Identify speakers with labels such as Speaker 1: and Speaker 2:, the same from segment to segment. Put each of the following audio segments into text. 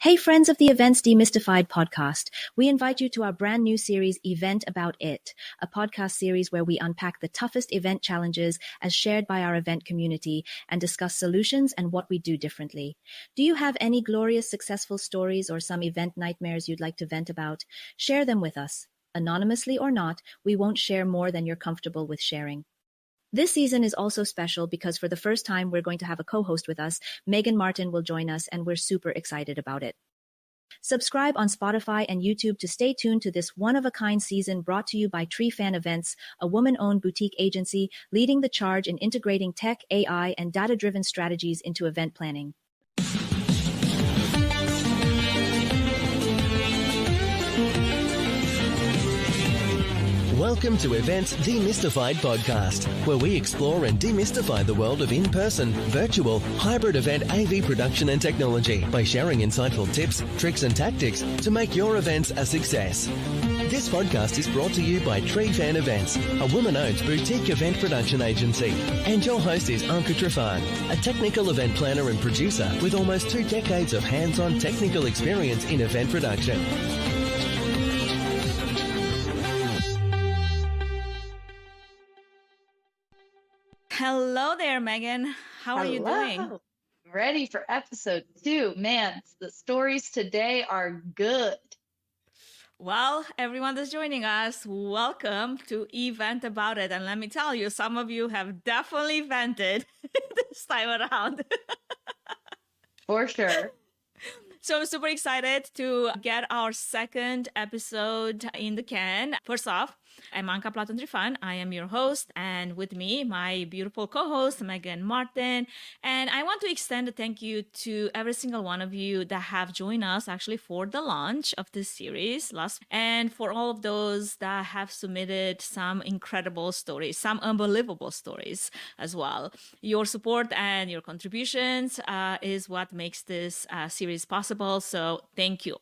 Speaker 1: Hey, friends of the Events Demystified podcast. We invite you to our brand new series, Event About It, a podcast series where we unpack the toughest event challenges as shared by our event community and discuss solutions and what we do differently. Do you have any glorious, successful stories or some event nightmares you'd like to vent about? Share them with us. Anonymously or not, we won't share more than you're comfortable with sharing. This season is also special because for the first time, we're going to have a co-host with us. Megan Martin will join us, and we're super excited about it. Subscribe on Spotify and YouTube to stay tuned to this one-of-a-kind season brought to you by Tree Fan Events, a woman-owned boutique agency leading the charge in integrating tech, AI, and data-driven strategies into event planning.
Speaker 2: Welcome to eVENT's Demystified podcast, where we explore and demystify the world of in-person, virtual, hybrid event AV production and technology by sharing insightful tips, tricks and tactics to make your events a success. This podcast is brought to you by Tree Fan Events, a woman-owned boutique event production agency. And your host is 𝐂𝐡𝐚𝐩𝐭𝐞𝐫𝐬, a technical event planner and producer with almost 2 decades of hands-on technical experience in event production.
Speaker 3: Hello there, Megan. How are you doing?
Speaker 4: Ready for episode 2. Man, the stories today are good.
Speaker 3: Well, everyone that's joining us, welcome to eVENT About It. And let me tell you, some of you have definitely vented this time around.
Speaker 4: For sure.
Speaker 3: So I'm super excited to get our second episode in the can. First off, I'm 𝐂𝐚𝐻𝐿𝐻𝐿. I am your host, and with me, my beautiful co-host, Megan Martin. And I want to extend a thank you to every single one of you that have joined us actually for the launch of this series and for all of those that have submitted some incredible stories, some unbelievable stories as well. Your support and your contributions is what makes this series possible. So thank you.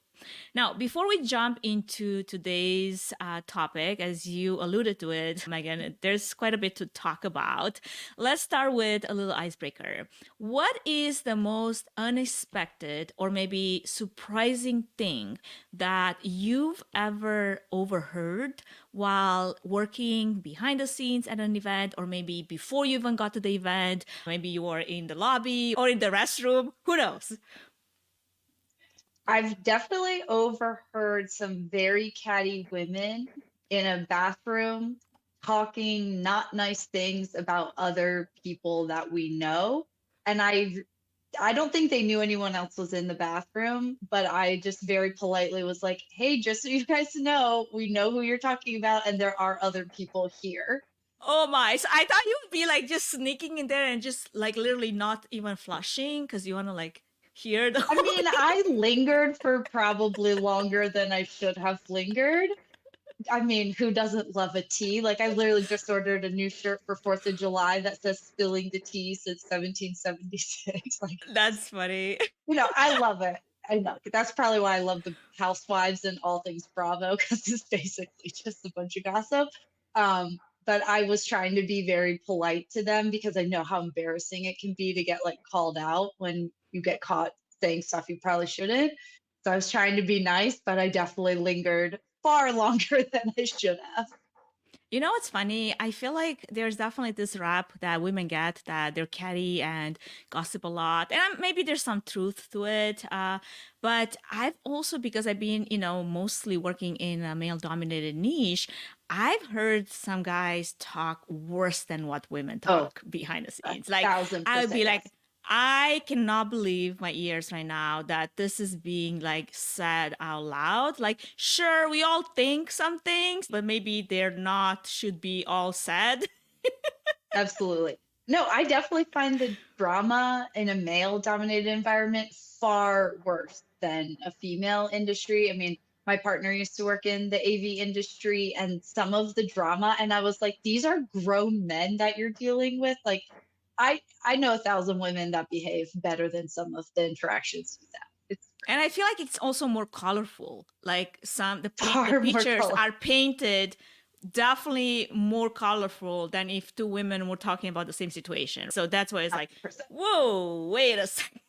Speaker 3: Now, before we jump into today's topic, as you alluded to it, Megan, there's quite a bit to talk about. Let's start with a little icebreaker. What is the most unexpected or maybe surprising thing that you've ever overheard while working behind the scenes at an event, or maybe before you even got to the event? Maybe you were in the lobby or in the restroom. Who knows?
Speaker 4: I've definitely overheard some very catty women in a bathroom talking not nice things about other people that we know. And I don't think they knew anyone else was in the bathroom, but I just very politely was like, hey, just so you guys know, we know who you're talking about and there are other people here.
Speaker 3: Oh my, so I thought you would be like just sneaking in there and just like literally not even flushing because you want to like hear the
Speaker 4: I mean, I lingered for probably longer than I should have lingered. I mean, who doesn't love a tea? Like, I literally just ordered a new shirt for 4th of July that says spilling the tea since 1776. Like,
Speaker 3: That's funny.
Speaker 4: I love it. I know. That's probably why I love the Housewives and all things Bravo, because it's basically just a bunch of gossip. But I was trying to be very polite to them because I know how embarrassing it can be to get like called out when you get caught saying stuff you probably shouldn't. So I was trying to be nice, but I definitely lingered far longer than I should have.
Speaker 3: You know what's funny? I feel like there's definitely this rap that women get that they're catty and gossip a lot. And maybe there's some truth to it. But I've also, because I've been, mostly working in a male-dominated niche, I've heard some guys talk worse than what women talk behind the scenes. Like, I would be like, I cannot believe my ears right now that this is being like said out loud. Like, sure, we all think some things, but maybe should be all said.
Speaker 4: Absolutely. No, I definitely find the drama in a male-dominated environment far worse than a female industry. I mean, my partner used to work in the AV industry, and some of the drama, and I was like, these are grown men that you're dealing with. Like, I know 1,000 women that behave better than some of the interactions with that.
Speaker 3: And I feel like it's also more colorful. Like the
Speaker 4: Far more
Speaker 3: pictures
Speaker 4: colorful.
Speaker 3: are painted definitely more colorful than if 2 women were talking about the same situation. So that's why it's like,
Speaker 4: 100%.
Speaker 3: whoa, wait a second.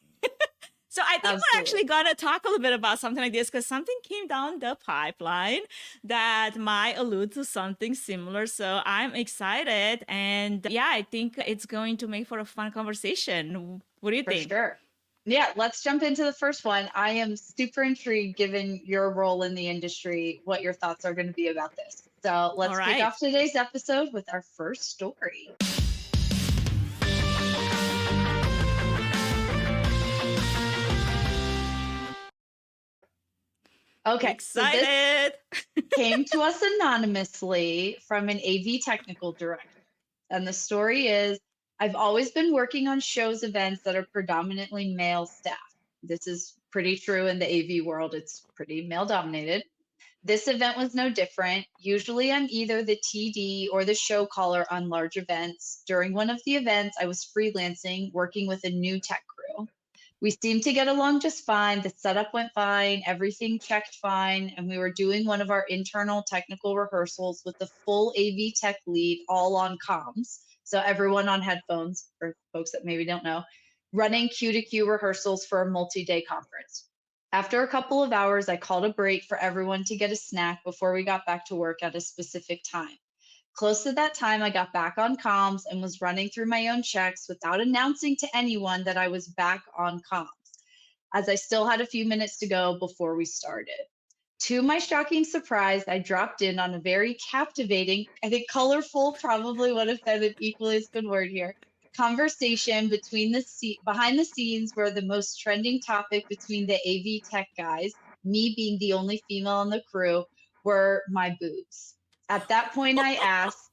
Speaker 3: So I think we're
Speaker 4: Absolutely.
Speaker 3: actually going to talk a little bit about something like this because something came down the pipeline that might allude to something similar. So I'm excited. And yeah, I think it's going to make for a fun conversation. What do you
Speaker 4: For
Speaker 3: think?
Speaker 4: sure. Yeah, let's jump into the first one. I am super intrigued, given your role in the industry, what your thoughts are going to be about this. So
Speaker 3: All
Speaker 4: let's kick
Speaker 3: right.
Speaker 4: off today's episode with our first story. Okay, so this
Speaker 3: Excited.
Speaker 4: came to us anonymously from an AV technical director. And the story is, I've always been working on shows events that are predominantly male staff. This is pretty true in the AV world. It's pretty male dominated. This event was no different. Usually I'm either the TD or the show caller on large events. During one of the events, I was freelancing, working with a new tech crew. We seemed to get along just fine. The setup went fine, everything checked fine, and we were doing one of our internal technical rehearsals with the full AV tech lead all on comms. So everyone on headphones, for folks that maybe don't know, running Q2Q rehearsals for a multi-day conference. After a couple of hours, I called a break for everyone to get a snack before we got back to work at a specific time. Close to that time, I got back on comms and was running through my own checks without announcing to anyone that I was back on comms, as I still had a few minutes to go before we started. To my shocking surprise, I dropped in on a very captivating, I think colorful probably would have been an equally as good word here, conversation behind the scenes where the most trending topic between the AV tech guys, me being the only female on the crew, were my boobs. At that point, I asked,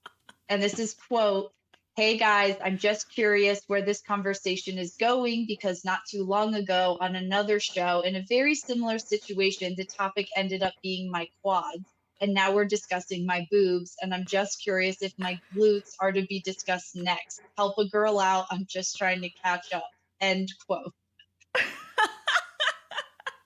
Speaker 4: and this is quote, "Hey guys, I'm just curious where this conversation is going because not too long ago on another show in a very similar situation, the topic ended up being my quads. And now we're discussing my boobs. And I'm just curious if my glutes are to be discussed next. Help a girl out. I'm just trying to catch up." End quote.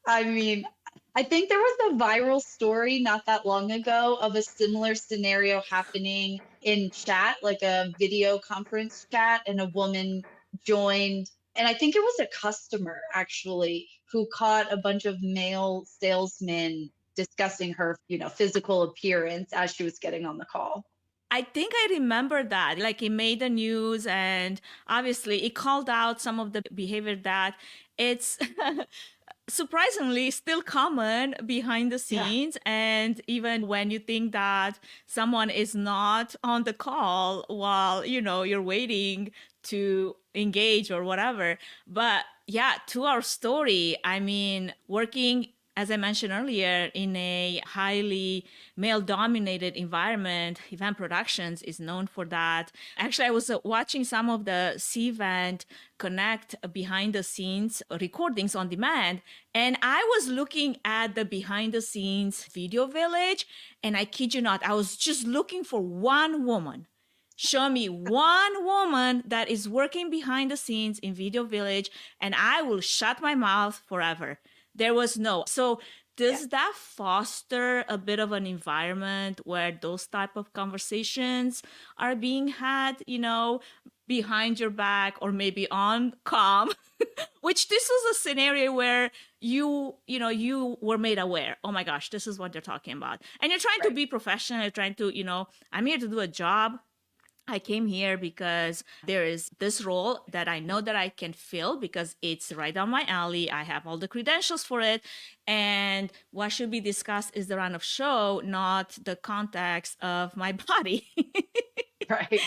Speaker 4: I mean, I think there was a viral story not that long ago of a similar scenario happening in chat, like a video conference chat, and a woman joined. And I think it was a customer actually who caught a bunch of male salesmen discussing her, physical appearance as she was getting on the call.
Speaker 3: I think I remember that. Like it made the news, and obviously it called out some of the behavior that it's surprisingly still common behind the scenes. Yeah. And even when you think that someone is not on the call while, you're waiting to engage or whatever. But yeah, to our story, I mean, working, as I mentioned earlier, in a highly male-dominated environment, event productions is known for that. Actually, I was watching some of the eVENT Connect behind-the-scenes recordings on demand, and I was looking at the behind-the-scenes video village, and I kid you not, I was just looking for one woman. Show me one woman that is working behind the scenes in Video Village, and I will shut my mouth forever. There was no. So does that foster a bit of an environment where those type of conversations are being had, behind your back or maybe on comm? Which this was a scenario where you were made aware. Oh my gosh, this is what they're talking about. And you're trying to be professional. You're trying to, I'm here to do a job. I came here because there is this role that I know that I can fill because it's right down my alley. I have all the credentials for it. And what should be discussed is the run of show, not the context of my body.
Speaker 4: Right.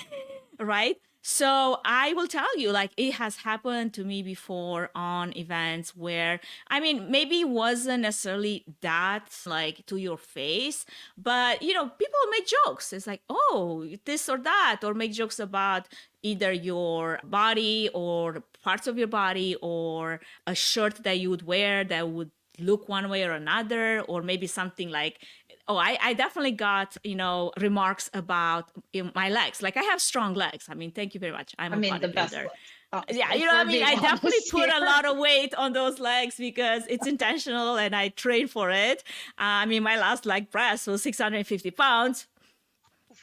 Speaker 3: Right. So I will tell you, like, it has happened to me before on events where, I mean, maybe it wasn't necessarily that like to your face, but, people make jokes. It's like, oh, this or that, or make jokes about either your body or parts of your body or a shirt that you would wear that would look one way or another, or maybe something like, oh, I definitely got, remarks about my legs. Like I have strong legs. I mean, thank you very much. I'm a bodybuilder.
Speaker 4: The best legs.
Speaker 3: Yeah, I mean, I definitely put a lot of weight on those legs because it's intentional and I train for it. I mean, my last leg press was 650 pounds.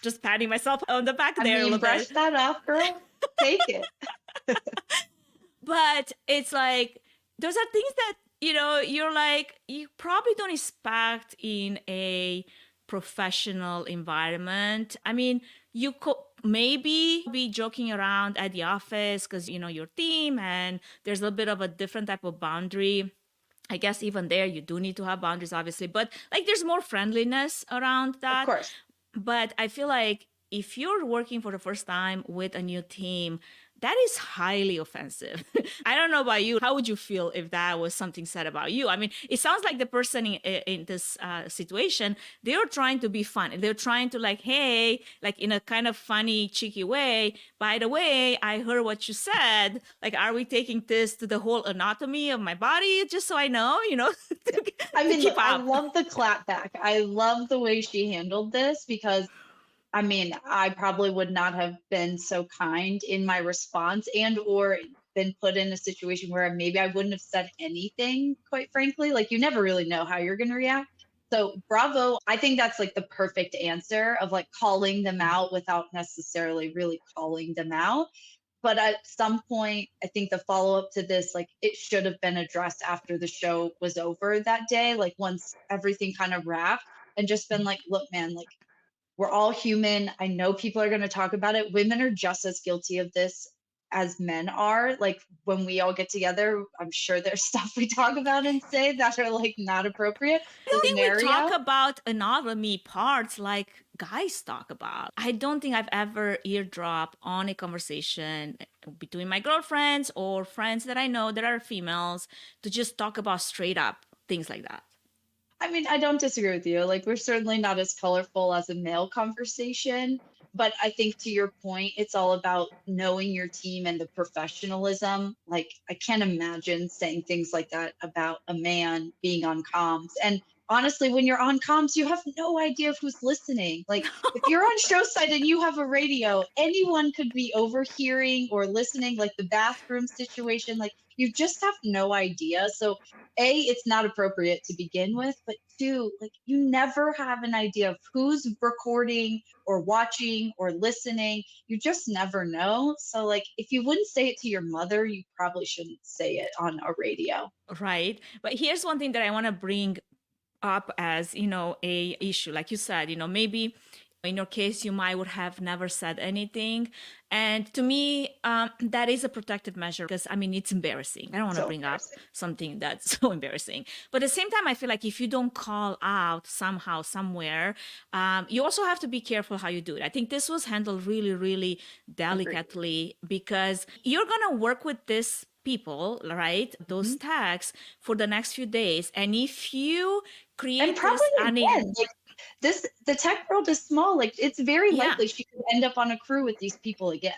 Speaker 3: Just patting myself on the back there a little
Speaker 4: brush
Speaker 3: bit.
Speaker 4: That off, girl. Take it.
Speaker 3: But it's like, those are things that, you're like, you probably don't expect in a professional environment. I mean, you could maybe be joking around at the office because, your team, and there's a bit of a different type of boundary. I guess even there, you do need to have boundaries, obviously, but like there's more friendliness around
Speaker 4: Of
Speaker 3: that.
Speaker 4: course.
Speaker 3: But I feel like if you're working for the first time with a new team, that is highly offensive. I don't know about you. How would you feel if that was something said about you? I mean, it sounds like the person in this situation, they were trying to be funny. They're trying to like, hey, like in a kind of funny, cheeky way. By the way, I heard what you said. Like, are we taking this to the whole anatomy of my body? Just so I know,
Speaker 4: I mean,
Speaker 3: keep
Speaker 4: I
Speaker 3: up.
Speaker 4: love the clap back. I love the way she handled this because I mean, I probably would not have been so kind in my response and or been put in a situation where maybe I wouldn't have said anything, quite frankly. Like you never really know how you're going to react. So bravo. I think that's like the perfect answer of like calling them out without necessarily really calling them out. But at some point, I think the follow up to this, like it should have been addressed after the show was over that day, like once everything kind of wrapped and just been like, look, man, like we're all human. I know people are going to talk about it. Women are just as guilty of this as men are. Like when we all get together, I'm sure there's stuff we talk about and say that are like not appropriate.
Speaker 3: I don't think we talk
Speaker 4: Scenario.
Speaker 3: about anatomy parts like guys talk about. I don't think I've ever eardropped on a conversation between my girlfriends or friends that I know that are females to just talk about straight up things like that.
Speaker 4: I mean, I don't disagree with you. Like, we're certainly not as colorful as a male conversation. But I think to your point, it's all about knowing your team and the professionalism. Like, I can't imagine saying things like that about a man being on comms. And honestly, when you're on comms, you have no idea who's listening. Like, if you're on show side and you have a radio, anyone could be overhearing or listening, like the bathroom situation. Like, you just have no idea. So it's not appropriate to begin with, but two, like you never have an idea of who's recording or watching or listening. You just never know. So like if you wouldn't say it to your mother, you probably shouldn't say it on a radio.
Speaker 3: Right. But here's one thing that I want to bring up as, a issue. Like you said, maybe in your case, you might would have never said anything. And to me, that is a protective measure because, I mean, it's embarrassing. I don't want to
Speaker 4: So
Speaker 3: bring up
Speaker 4: embarrassing.
Speaker 3: something that's so embarrassing. But at the same time, I feel like if you don't call out somehow, somewhere, you also have to be careful how you do it. I think this was handled really, really delicately because you're going to work with this people, right? Those tags for the next few days. And if you create
Speaker 4: And probably
Speaker 3: this
Speaker 4: again, like the tech world is small. Like it's very
Speaker 3: Yeah.
Speaker 4: likely she could end up on a crew with these people again.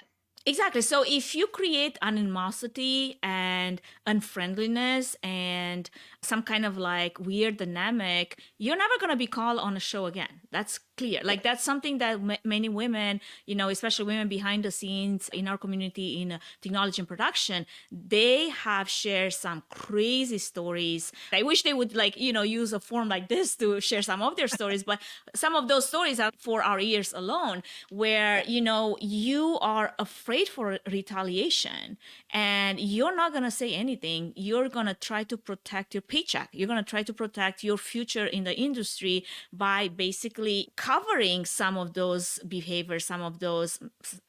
Speaker 3: Exactly. So if you create animosity and unfriendliness and some kind of like weird dynamic, you're never going to be called on a show again. That's clear. Like that's something that many women, especially women behind the scenes in our community in technology and production, they have shared some crazy stories. I wish they would use a forum like this to share some of their stories, but some of those stories are for our ears alone where, you are afraid for retaliation and you're not going to say anything. You're going to try to protect your paycheck. You're going to try to protect your future in the industry by basically covering some of those behaviors, some of those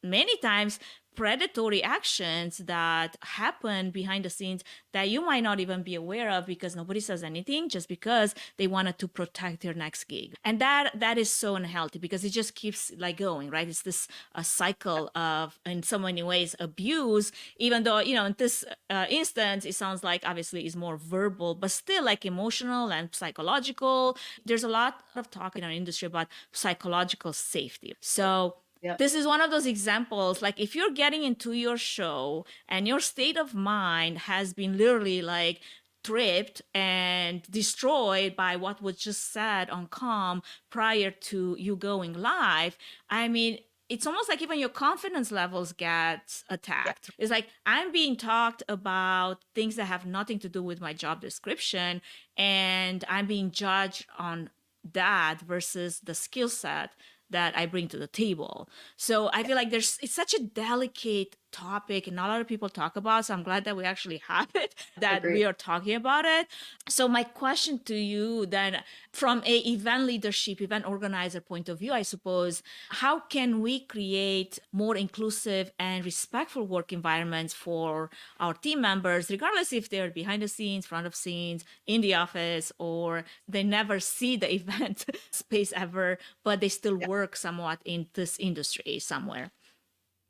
Speaker 3: many times predatory actions that happen behind the scenes that you might not even be aware of because nobody says anything just because they wanted to protect their next gig. And that is so unhealthy because it just keeps like going, right? It's this a cycle of, in so many ways, abuse, even though, in this instance, it sounds like obviously is more verbal, but still like emotional and psychological. There's a lot of talk in our industry about psychological safety. So
Speaker 4: Yep.
Speaker 3: this is one of those examples, like if you're getting into your show and your state of mind has been literally like tripped and destroyed by what was just said on comm prior to you going live, I mean, it's almost like even your confidence levels get attacked. It's like I'm being talked about things that have nothing to do with my job description, and I'm being judged on that versus the skill set that I bring to the table. So I feel like it's such a delicate topic and not a lot of people talk about. So I'm glad that we actually have it, that we
Speaker 4: Agreed.
Speaker 3: are talking about it. So my question to you then, from a event leadership, event organizer point of view, I suppose, how can we create more inclusive and respectful work environments for our team members, regardless if they're behind the scenes, front of scenes, in the office, or they never see the event space ever, but they still work somewhat in this industry somewhere?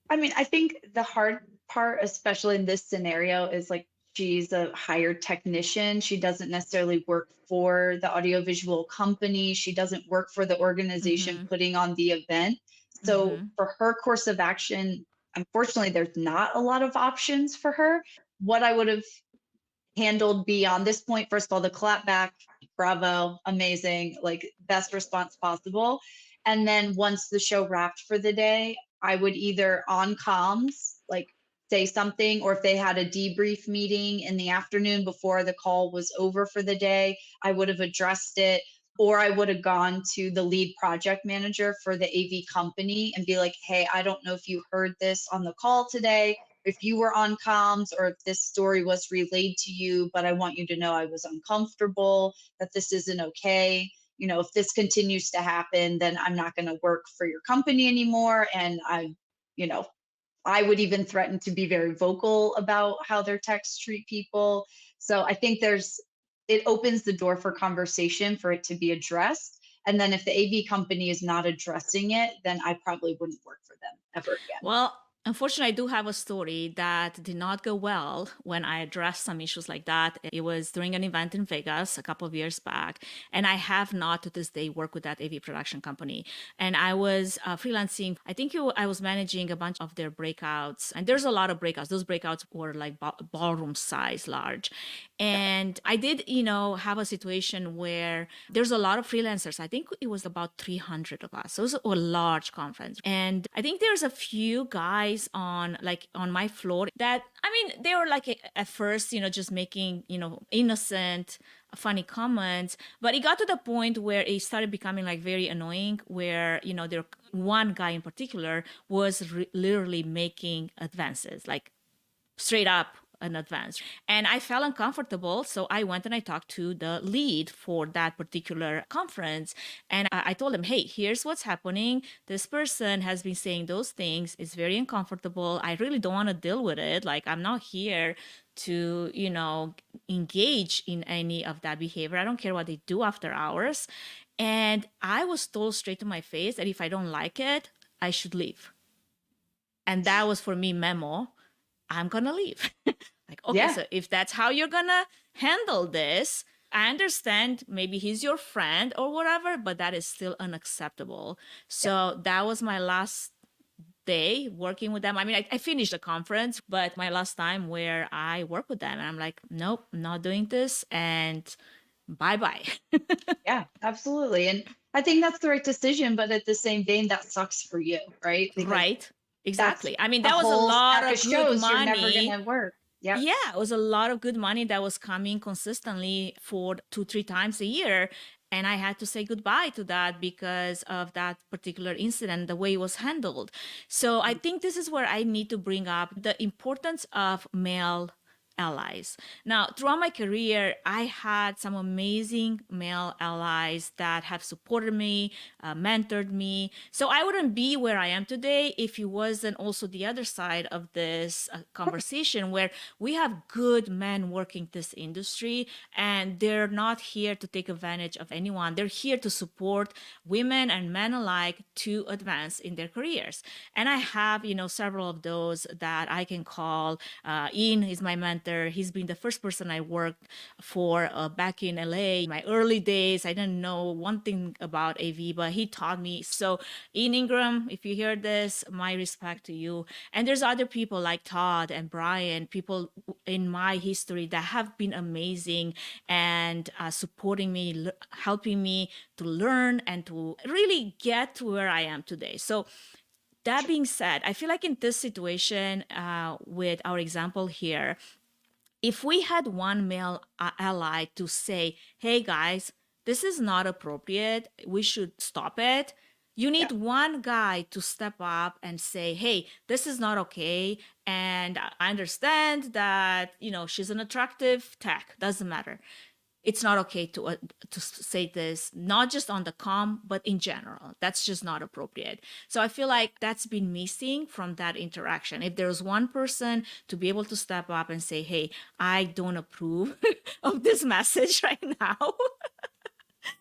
Speaker 4: I mean, I think the hard part, especially in this scenario, is like she's a hired technician. She doesn't necessarily work for the audiovisual company. She doesn't work for the organization
Speaker 3: Mm-hmm.
Speaker 4: putting on the event. So
Speaker 3: Mm-hmm.
Speaker 4: for her course of action, unfortunately, there's not a lot of options for her. What I would have handled beyond this point, first of all, the clap back, bravo, amazing, like best response possible. And then once the show wrapped for the day, I would either on comms, like say something, or if they had a debrief meeting in the afternoon before the call was over for the day, I would have addressed it. Or I would have gone to the lead project manager for the AV company and be like, hey, I don't know if you heard this on the call today, if you were on comms, or if this story was relayed to you, but I want you to know I was uncomfortable, that this isn't okay. You know, if this continues to happen, then I'm not going to work for your company anymore. And you know, I would even threaten to be very vocal about how their texts treat people. So I think it opens the door for conversation for it to be addressed. And then if the AV company is not addressing it, then I probably wouldn't work for them ever again.
Speaker 3: Well, unfortunately, I do have a story that did not go well when I addressed some issues like that. It was during an event in Vegas a couple of years back, and I have not to this day worked with that AV production company. And I was freelancing. I think I was managing a bunch of their breakouts, and there's a lot of breakouts. Those breakouts were like ballroom size, large. And I did, have a situation where there's a lot of freelancers. I think it was about 300 of us. So it was a large conference. And I think there's a few guys on my floor that, I mean, they were like at first, just making, innocent, funny comments, but it got to the point where it started becoming like very annoying, where, there one guy in particular was literally making advances, like straight up an advance. And I felt uncomfortable. So I went and I talked to the lead for that particular conference. And I told him, hey, here's what's happening. This person has been saying those things. It's very uncomfortable. I really don't want to deal with it. Like, I'm not here to, engage in any of that behavior. I don't care what they do after hours. And I was told straight to my face that if I don't like it, I should leave. And that was for me memo. I'm going to leave. Like, okay,
Speaker 4: Yeah.
Speaker 3: so if that's how you're going to handle this, I understand maybe he's your friend or whatever, but that is still unacceptable. So that was my last day working with them. I mean, I finished the conference, but my last time where I work with them, and I'm like, nope, not doing this, and bye-bye.
Speaker 4: Yeah, absolutely. And I think that's the right decision, but at the same vein, that sucks for you, right? Because
Speaker 3: Right.
Speaker 4: that's
Speaker 3: Exactly. I mean,
Speaker 4: a
Speaker 3: that was a
Speaker 4: whole
Speaker 3: lot
Speaker 4: stack of
Speaker 3: of good
Speaker 4: shows you're never
Speaker 3: money.
Speaker 4: gonna work. Yep.
Speaker 3: Yeah, it was a lot of good money that was coming consistently for 2-3 times a year. And I had to say goodbye to that because of that particular incident, the way it was handled. So I think this is where I need to bring up the importance of male allies. Now, throughout my career, I had some amazing male allies that have supported me, mentored me. So I wouldn't be where I am today if it wasn't also the other side of this conversation, where we have good men working this industry, and they're not here to take advantage of anyone. They're here to support women and men alike to advance in their careers. And I have, several of those that I can call. Ian is my mentor. He's been the first person I worked for back in LA. In my early days, I didn't know one thing about AV, but he taught me. So Ian Ingram, if you hear this, my respect to you. And there's other people like Todd and Brian, people in my history that have been amazing and supporting me, helping me to learn and to really get to where I am today. So that being said, I feel like in this situation, with our example here, if we had one male ally to say, hey guys, this is not appropriate, we should stop it, You
Speaker 4: Yeah.
Speaker 3: need one guy to step up and say, hey, this is not okay. And I understand that, she's an attractive tech, doesn't matter. It's not okay to say this, not just on the but in general. That's just not appropriate. So I feel like that's been missing from that interaction. If there's one person to be able to step up and say, hey, I don't approve of this message right now.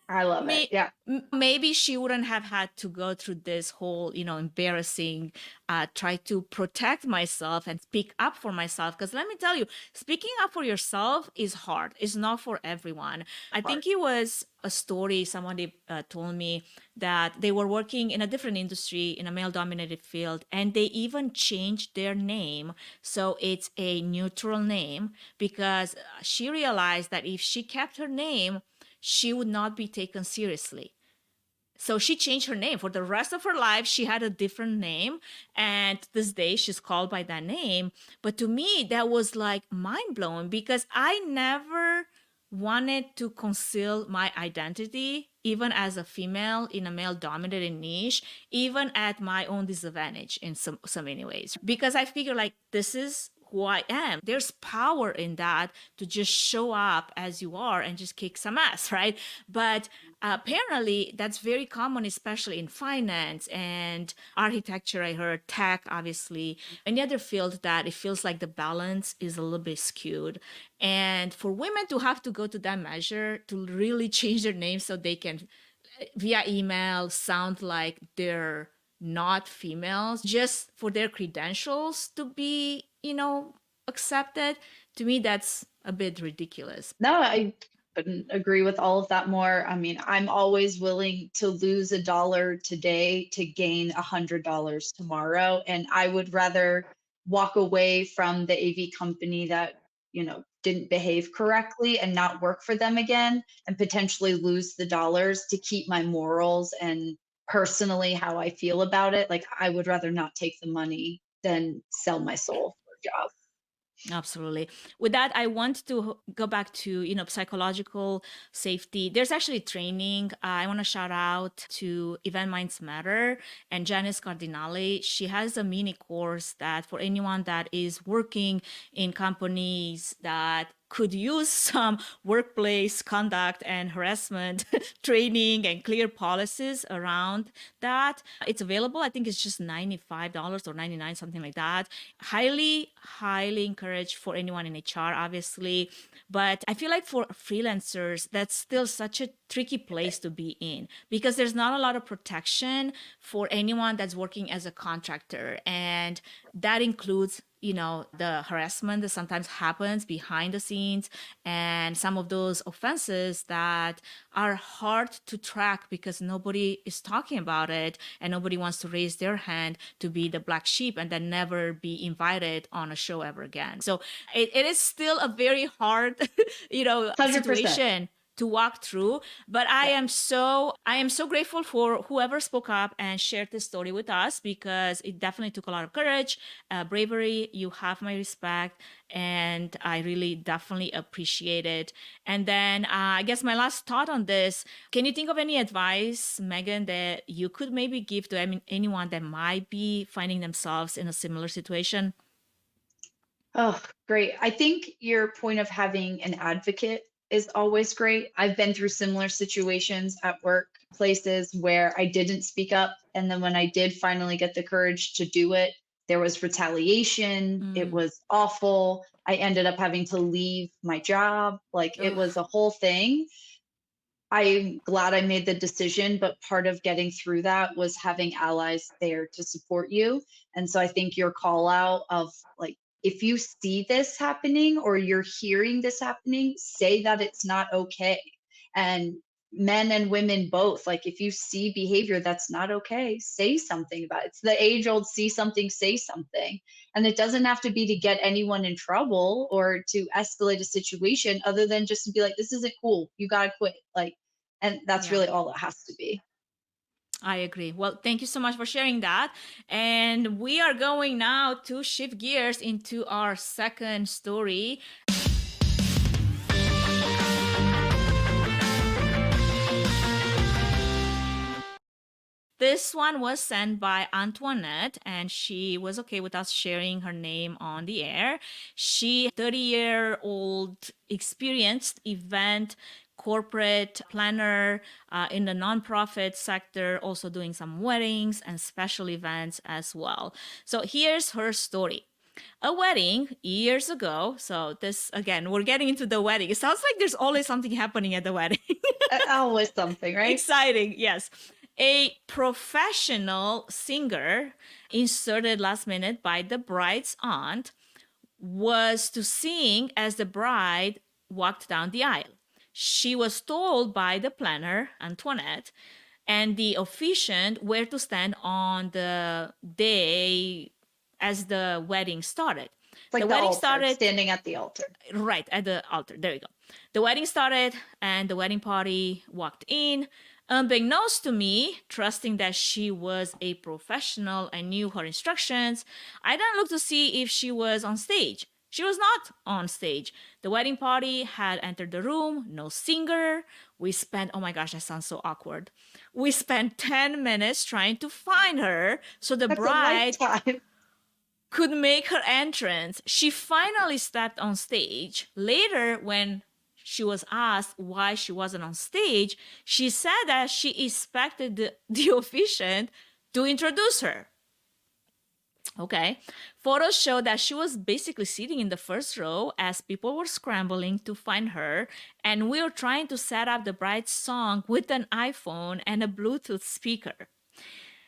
Speaker 4: I love it. Yeah.
Speaker 3: Maybe she wouldn't have had to go through this whole, embarrassing, try to protect myself and speak up for myself. Because let me tell you, speaking up for yourself is hard. It's not for everyone. I think it was a story somebody told me that they were working in a different industry in a male-dominated field, and they even changed their name. So it's a neutral name because she realized that if she kept her name, she would not be taken seriously. So she changed her name. For the rest of her life, she had a different name. And this day, she's called by that name. But to me, that was like mind-blowing because I never wanted to conceal my identity, even as a female in a male-dominated niche, even at my own disadvantage in so many ways. Because I figure like this is who I am. There's power in that to just show up as you are and just kick some ass, right? But apparently that's very common, especially in finance and architecture. I heard tech, obviously, any other field that it feels like the balance is a little bit skewed. And for women to have to go to that measure to really change their name so they can, via email, sound like they're not females just for their credentials to be, accepted. To me, that's a bit ridiculous.
Speaker 4: No, I couldn't agree with all of that more. I mean, I'm always willing to lose $1 today to gain $100 tomorrow. And I would rather walk away from the AV company that, didn't behave correctly and not work for them again and potentially lose the dollars to keep my morals and personally how I feel about it. Like, I would rather not take the money than sell my soul for a job.
Speaker 3: Absolutely. With that, I want to go back to, psychological safety. There's actually training. I want to shout out to Event Minds Matter and Janice Cardinale. She has a mini course that for anyone that is working in companies that could use some workplace conduct and harassment training and clear policies around that. It's available. I think it's just $95 or $99, something like that. Highly, highly encouraged for anyone in HR, obviously. But I feel like for freelancers, that's still such a tricky place to be in because there's not a lot of protection for anyone that's working as a contractor. And that includes the harassment that sometimes happens behind the scenes and some of those offenses that are hard to track because nobody is talking about it and nobody wants to raise their hand to be the black sheep and then never be invited on a show ever again. So it is still a very hard,
Speaker 4: 100%.
Speaker 3: situation to walk through. But I am so grateful for whoever spoke up and shared this story with us because it definitely took a lot of courage, bravery. You have my respect, and I really definitely appreciate it. And then I guess my last thought on this, can you think of any advice, Megan, that you could maybe give to anyone that might be finding themselves in a similar situation?
Speaker 4: Oh, great. I think your point of having an advocate is always great. I've been through similar situations at work places where I didn't speak up. And then when I did finally get the courage to do it, there was retaliation. It was awful. I ended up having to leave my job. Like it was a whole thing. I'm glad I made the decision, but part of getting through that was having allies there to support you. And so I think your call out of like, if you see this happening or you're hearing this happening, say that it's not okay. And men and women both, like if you see behavior that's not okay, say something about it. It's the age old see something, say something. And it doesn't have to be to get anyone in trouble or to escalate a situation other than just to be like, this isn't cool. You got to quit. Like, and that's really all it has to be.
Speaker 3: I agree. Well, thank you so much for sharing that. And we are going now to shift gears into our second story. This one was sent by Antoinette, and she was okay with us sharing her name on the air. She, 30-year-old experienced event corporate planner in the nonprofit sector, also doing some weddings and special events as well. So here's her story. A wedding years ago. So this, again, we're getting into the wedding. It sounds like there's always something happening at the wedding.
Speaker 4: Always something, right?
Speaker 3: Exciting, yes. A professional singer inserted last minute by the bride's aunt was to sing as the bride walked down the aisle. She was told by the planner, Antoinette, and the officiant where to stand on the day as the wedding started.
Speaker 4: It's like
Speaker 3: the
Speaker 4: the
Speaker 3: wedding
Speaker 4: altar,
Speaker 3: started
Speaker 4: standing at the altar.
Speaker 3: right at the altar. There you go. The wedding started and the wedding party walked in. Unbeknownst to me, trusting that she was a professional and knew her instructions, I then looked to see if she was on stage. She was not on stage. The wedding party had entered the room, no singer. We spent, oh my gosh, that sounds so awkward. We spent 10 minutes trying to find her so the
Speaker 4: That's
Speaker 3: bride
Speaker 4: a lifetime.
Speaker 3: could make her entrance. She finally stepped on stage. Later, when she was asked why she wasn't on stage, she said that she expected the officiant to introduce her. Okay. Photos show that she was basically sitting in the first row as people were scrambling to find her, and we were trying to set up the bride's song with an iPhone and a Bluetooth speaker.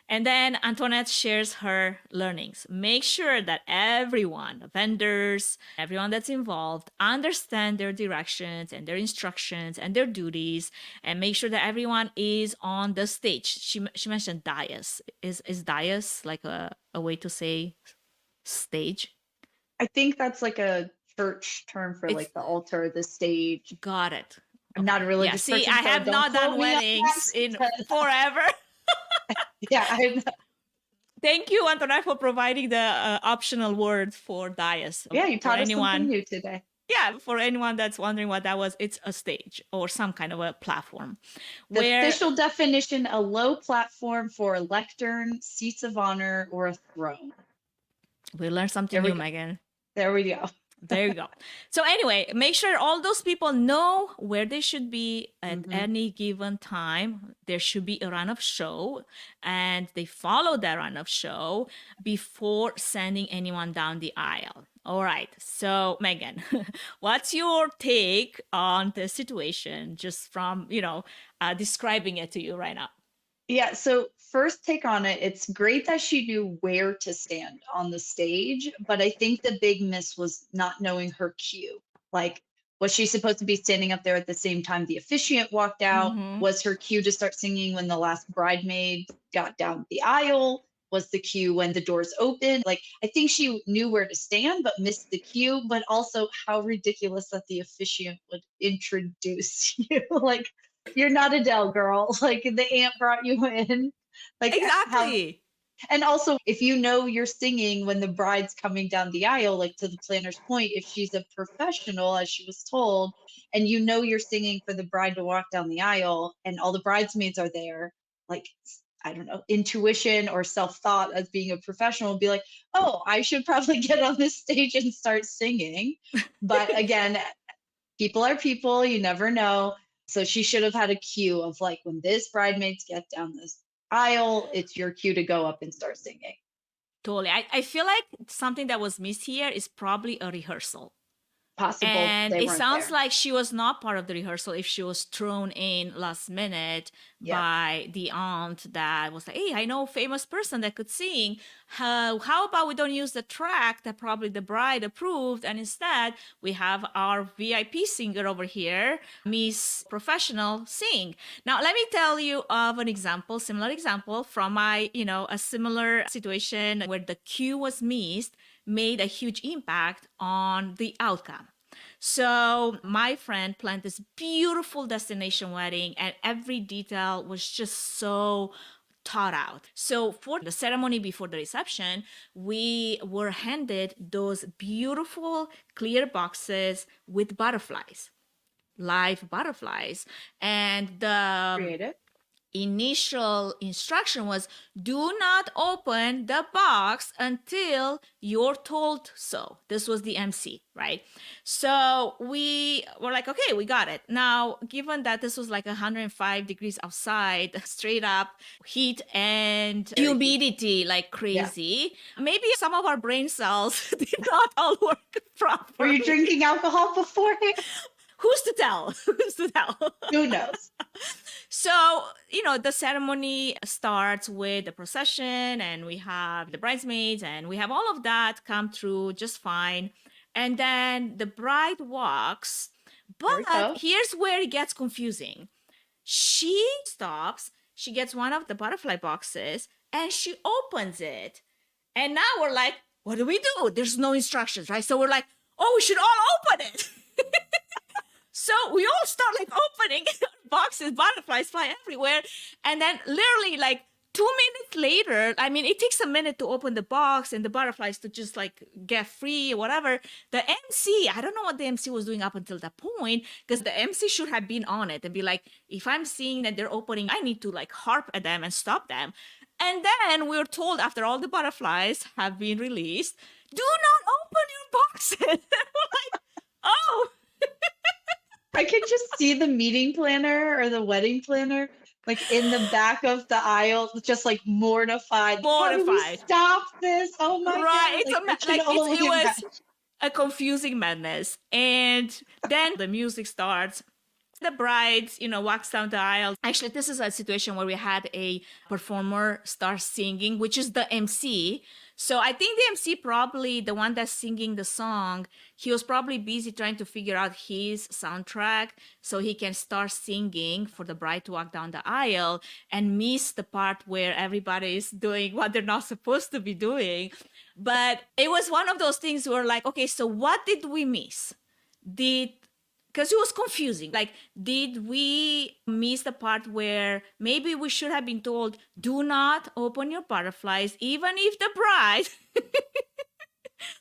Speaker 3: And then Antoinette shares her learnings. Make sure that everyone, vendors, everyone that's involved, understand their directions and their instructions and their duties, and make sure that everyone is on the stage. She mentioned dais. Is dais like a way to say stage?
Speaker 4: I think that's like a church term for like the altar, the stage.
Speaker 3: Got it.
Speaker 4: I'm not a religious
Speaker 3: See,
Speaker 4: person,
Speaker 3: I
Speaker 4: so
Speaker 3: have
Speaker 4: don't
Speaker 3: not done
Speaker 4: quote me on
Speaker 3: weddings
Speaker 4: that,
Speaker 3: in
Speaker 4: because-
Speaker 3: forever.
Speaker 4: Yeah,
Speaker 3: Thank you, Antoinette, for providing the optional word for dais.
Speaker 4: yeah, you
Speaker 3: For
Speaker 4: taught us
Speaker 3: anyone,
Speaker 4: something new today.
Speaker 3: yeah, for anyone that's wondering what that was, it's a stage or some kind of a platform.
Speaker 4: The
Speaker 3: where
Speaker 4: official definition: a low platform for a lectern, seats of honor, or a throne.
Speaker 3: we learned something
Speaker 4: There we
Speaker 3: new,
Speaker 4: go.
Speaker 3: Megan.
Speaker 4: There we go.
Speaker 3: There you go. So anyway, make sure all those people know where they should be at any given time. There should be a run of show, and they follow that run of show before sending anyone down the aisle. All right. So Megan, what's your take on the situation just from, describing it to you right now?
Speaker 4: Yeah, so first take on it, it's great that she knew where to stand on the stage, but I think the big miss was not knowing her cue. Like, was she supposed to be standing up there at the same time the officiant walked out? Was her cue to start singing when the last bridesmaid got down the aisle? Was the cue when the doors opened? Like, I think she knew where to stand, but missed the cue. But also, how ridiculous that the officiant would introduce you. Like, you're not Adele, girl. Like, the aunt brought you in. Like,
Speaker 3: Exactly.
Speaker 4: and also, if you know you're singing when the bride's coming down the aisle, like to the planner's point, if she's a professional, as she was told, and you know you're singing for the bride to walk down the aisle and all the bridesmaids are there, like, I don't know, intuition or self-thought as being a professional would be like, oh, I should probably get on this stage and start singing. But again, people are people, you never know. So she should have had a cue of like, when this bridesmaids get down this aisle, it's your cue to go up and start singing.
Speaker 3: Totally. I feel like something that was missed here is probably a rehearsal.
Speaker 4: Possible.
Speaker 3: And
Speaker 4: they
Speaker 3: it
Speaker 4: weren't
Speaker 3: sounds
Speaker 4: there.
Speaker 3: like she was not part of the rehearsal if she was thrown in last minute by the aunt that was like, hey, I know a famous person that could sing. How about we don't use the track that probably the bride approved, and instead we have our VIP singer over here, Miss Professional, sing. Now, let me tell you of an example, similar example from my, a similar situation where the cue was missed, made a huge impact on the outcome. So my friend planned this beautiful destination wedding, and every detail was just so thought out. So for the ceremony before the reception, we were handed those beautiful clear boxes with butterflies, live butterflies. And
Speaker 4: Creative.
Speaker 3: initial instruction was, do not open the box until you're told so. This was the MC, right? So we were like, okay, we got it. Now, given that this was like 105 degrees outside, straight up heat and humidity like crazy, maybe some of our brain cells did not all work properly.
Speaker 4: Were you drinking alcohol beforehand?
Speaker 3: Who's to tell? Who's to tell?
Speaker 4: Who knows?
Speaker 3: So, the ceremony starts with the procession, and we have the bridesmaids, and we have all of that come through just fine. And then the bride walks, but here's where it gets confusing. She stops, she gets one of the butterfly boxes, and she opens it. And now we're like, what do we do? There's no instructions, right? So we're like, oh, we should all open it. So we all start like opening boxes, butterflies fly everywhere. And then literally like 2 minutes later, I mean, it takes a minute to open the box and the butterflies to just like get free or whatever. The MC, I don't know what the MC was doing up until that point, because the MC should have been on it and be like, if I'm seeing that they're opening, I need to like harp at them and stop them. And then we're told after all the butterflies have been released, do not open your boxes. We're like, oh.
Speaker 4: I can just see the meeting planner or the wedding planner like in the back of the aisle, just like mortified. How do we stop this? Oh my God.
Speaker 3: It was a confusing madness. And then the music starts. The bride, walks down the aisle. Actually, this is a situation where we had a performer start singing, which is the MC. So I think the MC, probably the one that's singing the song, he was probably busy trying to figure out his soundtrack so he can start singing for the bride to walk down the aisle and miss the part where everybody is doing what they're not supposed to be doing. But it was one of those things where like, okay, so what did we miss? Because it was confusing. Like, did we miss the part where maybe we should have been told, do not open your butterflies, even if the bride...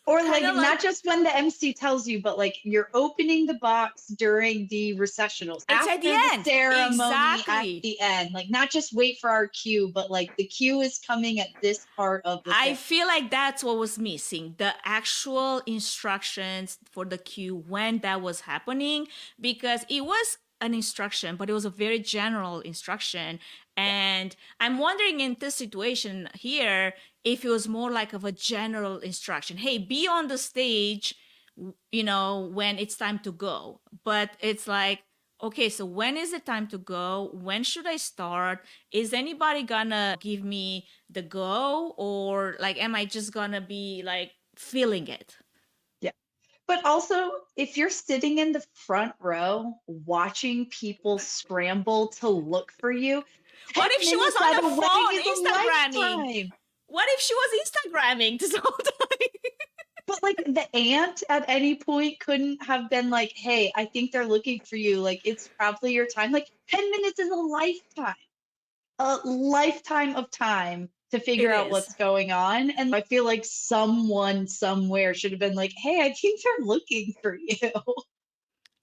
Speaker 4: Or like not just when the MC tells you, but like you're opening the box during the recessionals.
Speaker 3: It's at the end.
Speaker 4: Ceremony
Speaker 3: Exactly.
Speaker 4: at the end. Like not just wait for our cue, but like the cue is coming at this part of the
Speaker 3: I feel like that's what was missing. The actual instructions for the cue when that was happening, because it was an instruction, but it was a very general instruction. And I'm wondering in this situation here, if it was more like of a general instruction. Hey, be on the stage, when it's time to go. But it's like, okay, so when is it time to go? When should I start? Is anybody gonna give me the go? Or like, am I just gonna be like feeling it?
Speaker 4: But also, if you're sitting in the front row watching people scramble to look for you,
Speaker 3: what if she was on the phone Instagramming? What if she was Instagramming this whole time?
Speaker 4: But like the aunt at any point couldn't have been like, hey, I think they're looking for you. Like, it's probably your time. Like 10 minutes is a lifetime of time to figure out what's going on. And I feel like someone somewhere should have been like, hey, I think they're looking for you.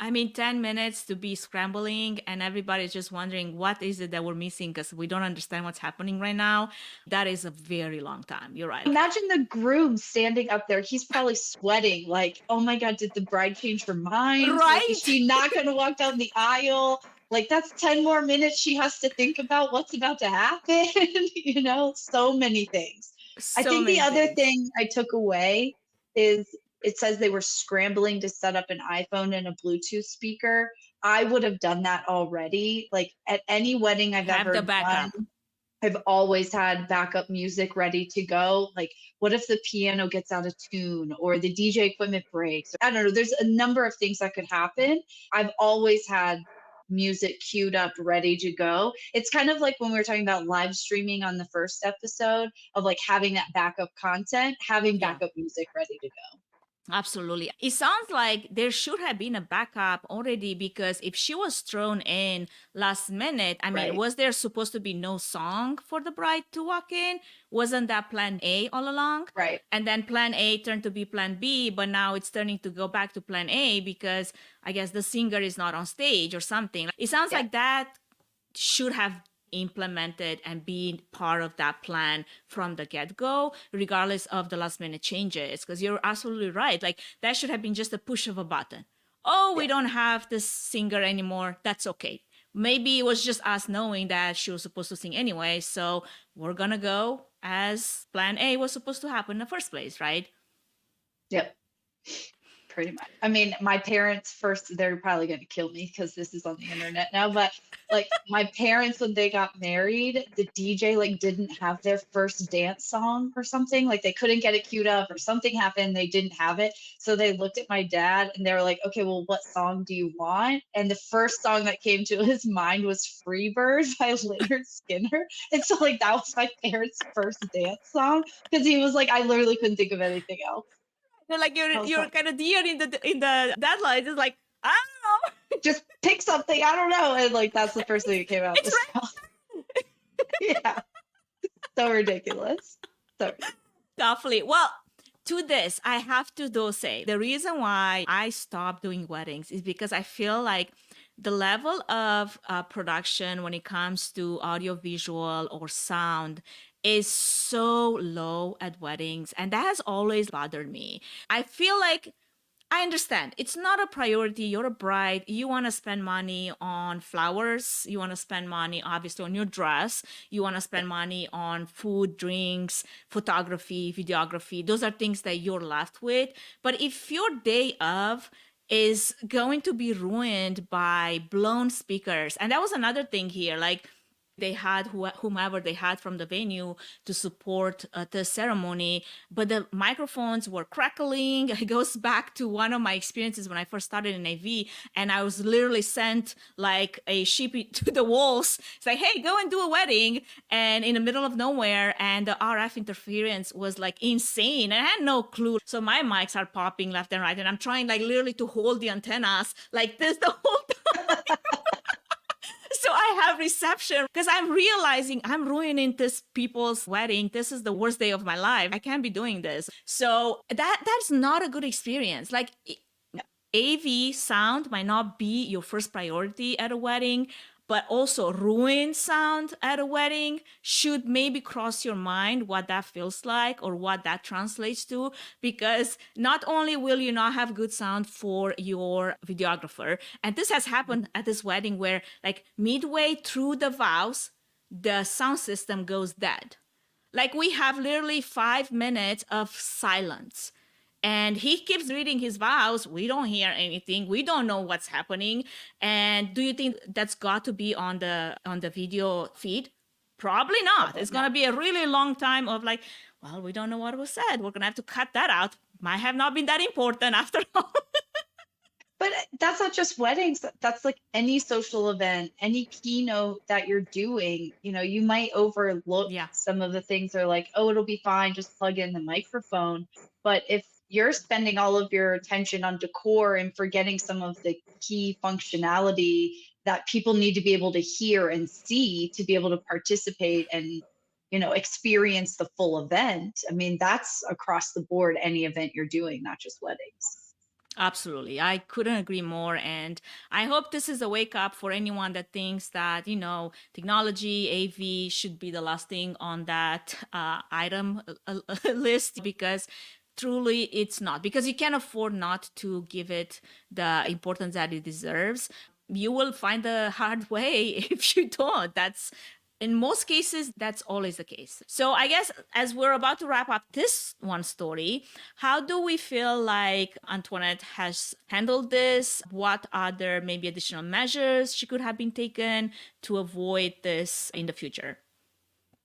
Speaker 3: I mean, 10 minutes to be scrambling and everybody's just wondering what is it that we're missing because we don't understand what's happening right now. That is a very long time. You're right.
Speaker 4: Imagine the groom standing up there. He's probably sweating like, oh my God, did the bride change her mind?
Speaker 3: Right.
Speaker 4: Like, is she not going to walk down the aisle? Like, that's 10 more minutes she has to think about what's about to happen. So many things. I think the other thing I took away is it says they were scrambling to set up an iPhone and a Bluetooth speaker. I would have done that already. Like at any wedding I've ever done, I've always had backup music ready to go. Like, what if the piano gets out of tune or the DJ equipment breaks? I don't know. There's a number of things that could happen. I've always had music queued up, ready to go. It's kind of like when we were talking about live streaming on the first episode of like having that backup content, having backup music ready to go.
Speaker 3: Absolutely. It sounds like there should have been a backup already, because if she was thrown in last minute, I mean, was there supposed to be no song for the bride to walk in? Wasn't that plan A all along?
Speaker 4: Right.
Speaker 3: And then plan A turned to be plan B, but now it's turning to go back to plan A because I guess the singer is not on stage or something. It sounds like that should have implemented and be part of that plan from the get-go, regardless of the last minute changes. Because you're absolutely right. Like that should have been just a push of a button. Oh, we don't have this singer anymore. That's okay. Maybe it was just us knowing that she was supposed to sing anyway. So we're going to go as plan A was supposed to happen in the first place, right?
Speaker 4: Yep. Pretty much. I mean, my parents first, they're probably going to kill me because this is on the internet now, but like my parents, when they got married, the DJ like didn't have their first dance song or something. Like they couldn't get it queued up or something happened. They didn't have it. So they looked at my dad and they were like, okay, well, what song do you want? And the first song that came to his mind was Freebird by Leonard Skinner. And so like that was my parents' first dance song because he was like, I literally couldn't think of anything else.
Speaker 3: Like you're kind of deer in the deadline. It's like, I don't know.
Speaker 4: Just pick something. I don't know. And like that's the first thing that came out.
Speaker 3: It's
Speaker 4: Yeah. So ridiculous. So
Speaker 3: definitely. Well, to this, I have to though say the reason why I stopped doing weddings is because I feel like the level of production when it comes to audio visual or sound is so low at weddings, and that has always bothered me. I feel like I understand it's not a priority. You're a bride. You want to spend money on flowers. You want to spend money, obviously, on your dress. You want to spend money on food, drinks, photography, videography. Those are things that you're left with. But if your day of is going to be ruined by blown speakers, and that was another thing here, like they had whomever they had from the venue to support the ceremony, but the microphones were crackling. It goes back to one of my experiences when I first started in AV, and I was literally sent like a sheep to the wolves. It's like, hey, go and do a wedding, and in the middle of nowhere, and the RF interference was like insane, and I had no clue. So my mics are popping left and right, and I'm trying like literally to hold the antennas like this the whole time. So I have reception because I'm realizing I'm ruining this people's wedding. This is the worst day of my life. I can't be doing this. So that's not a good experience. Like AV sound might not be your first priority at a wedding, but also ruined sound at a wedding should maybe cross your mind what that feels like or what that translates to, because not only will you not have good sound for your videographer, and this has happened at this wedding where like midway through the vows, the sound system goes dead. Like we have literally 5 minutes of silence. And he keeps reading his vows. We don't hear anything. We don't know what's happening. And do you think that's got to be on the video feed? Probably not. It's going to be a really long time of like, well, we don't know what was said. We're going to have to cut that out. Might have not been that important after all.
Speaker 4: But that's not just weddings. That's like any social event, any keynote that you're doing. You know, you might overlook some of the things that are like, oh, it'll be fine. Just plug in the microphone. But if you're spending all of your attention on decor and forgetting some of the key functionality that people need to be able to hear and see to be able to participate and, you know, experience the full event. I mean, that's across the board, any event you're doing, not just weddings.
Speaker 3: Absolutely. I couldn't agree more. And I hope this is a wake up for anyone that thinks that, you know, technology, AV should be the last thing on that item list, because truly it's not, because you can't afford not to give it the importance that it deserves. You will find the hard way if you don't. That's in most cases, that's always the case. So I guess as we're about to wrap up this one story, how do we feel like Antoinette has handled this? What other maybe additional measures she could have been taken to avoid this in the future?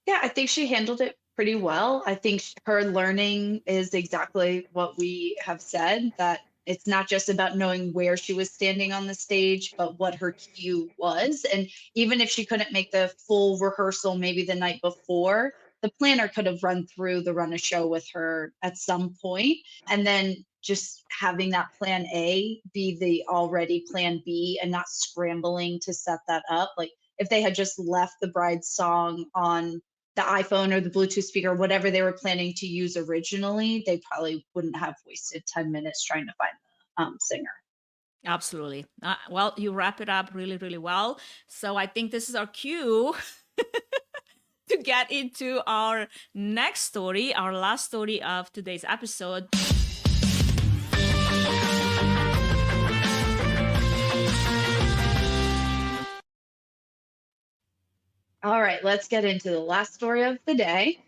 Speaker 4: Yeah, I think she handled it pretty well. I think her learning is exactly what we have said, that it's not just about knowing where she was standing on the stage, but what her cue was. And even if she couldn't make the full rehearsal, maybe the night before, the planner could have run through the run of show with her at some point. And then just having that plan A be the already plan B and not scrambling to set that up. Like if they had just left the bride's song on the iPhone or the Bluetooth speaker, whatever they were planning to use originally, they probably wouldn't have wasted 10 minutes trying to find the singer.
Speaker 3: Absolutely. Well, you wrap it up really, really well. So I think this is our cue to get into our next story, our last story of today's episode.
Speaker 4: All right, let's get into the last story of the day.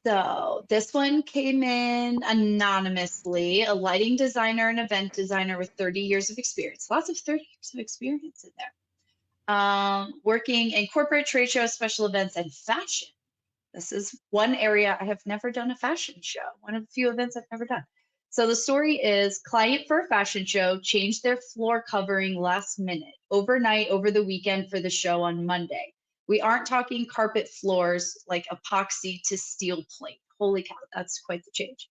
Speaker 4: So this one came in anonymously, a lighting designer and event designer with 30 years of experience. Lots of 30 years of experience in there. Working in corporate trade shows, special events, and fashion. This is one area I have never done a fashion show, one of the few events I've never done. So the story is client for a fashion show changed their floor covering last minute, overnight, over the weekend for the show on Monday. We aren't talking carpet floors like epoxy to steel plate. Holy cow, that's quite the change.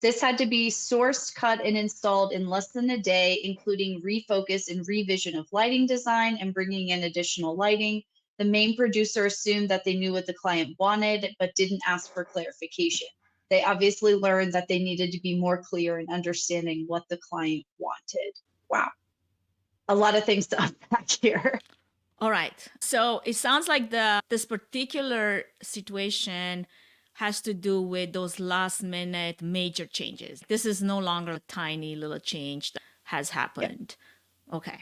Speaker 4: This had to be sourced, cut, and installed in less than a day, including refocus and revision of lighting design and bringing in additional lighting. The main producer assumed that they knew what the client wanted, but didn't ask for clarification. They obviously learned that they needed to be more clear in understanding what the client wanted. Wow. A lot of things to unpack here.
Speaker 3: All right. So it sounds like this particular situation has to do with those last minute major changes. This is no longer a tiny little change that has happened. Yep. Okay.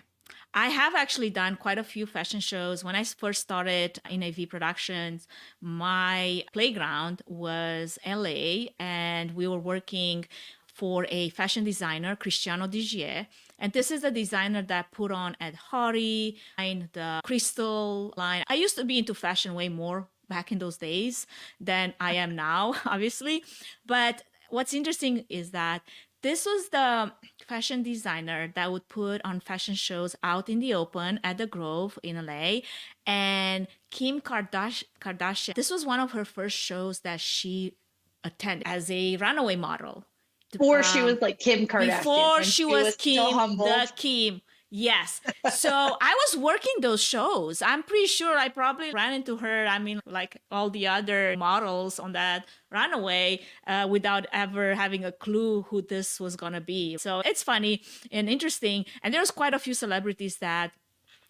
Speaker 3: I have actually done quite a few fashion shows. When I first started in AV productions, my playground was LA, and we were working for a fashion designer, 𝐂𝐡𝐚𝐩𝐭𝐞𝐫𝐬. And this is the designer that put on Ed Hardy and the Crystal line. I used to be into fashion way more back in those days than I am now, obviously. But what's interesting is that this was the fashion designer that would put on fashion shows out in the open at the Grove in LA. And Kim Kardashian, this was one of her first shows that she attended as a runaway model.
Speaker 4: Before she was like Kim Kardashian.
Speaker 3: Before she was Kim,
Speaker 4: the
Speaker 3: Kim. Yes. So I was working those shows. I'm pretty sure I probably ran into her. I mean, like all the other models on that runaway without ever having a clue who this was going to be. So it's funny and interesting. And there's quite a few celebrities that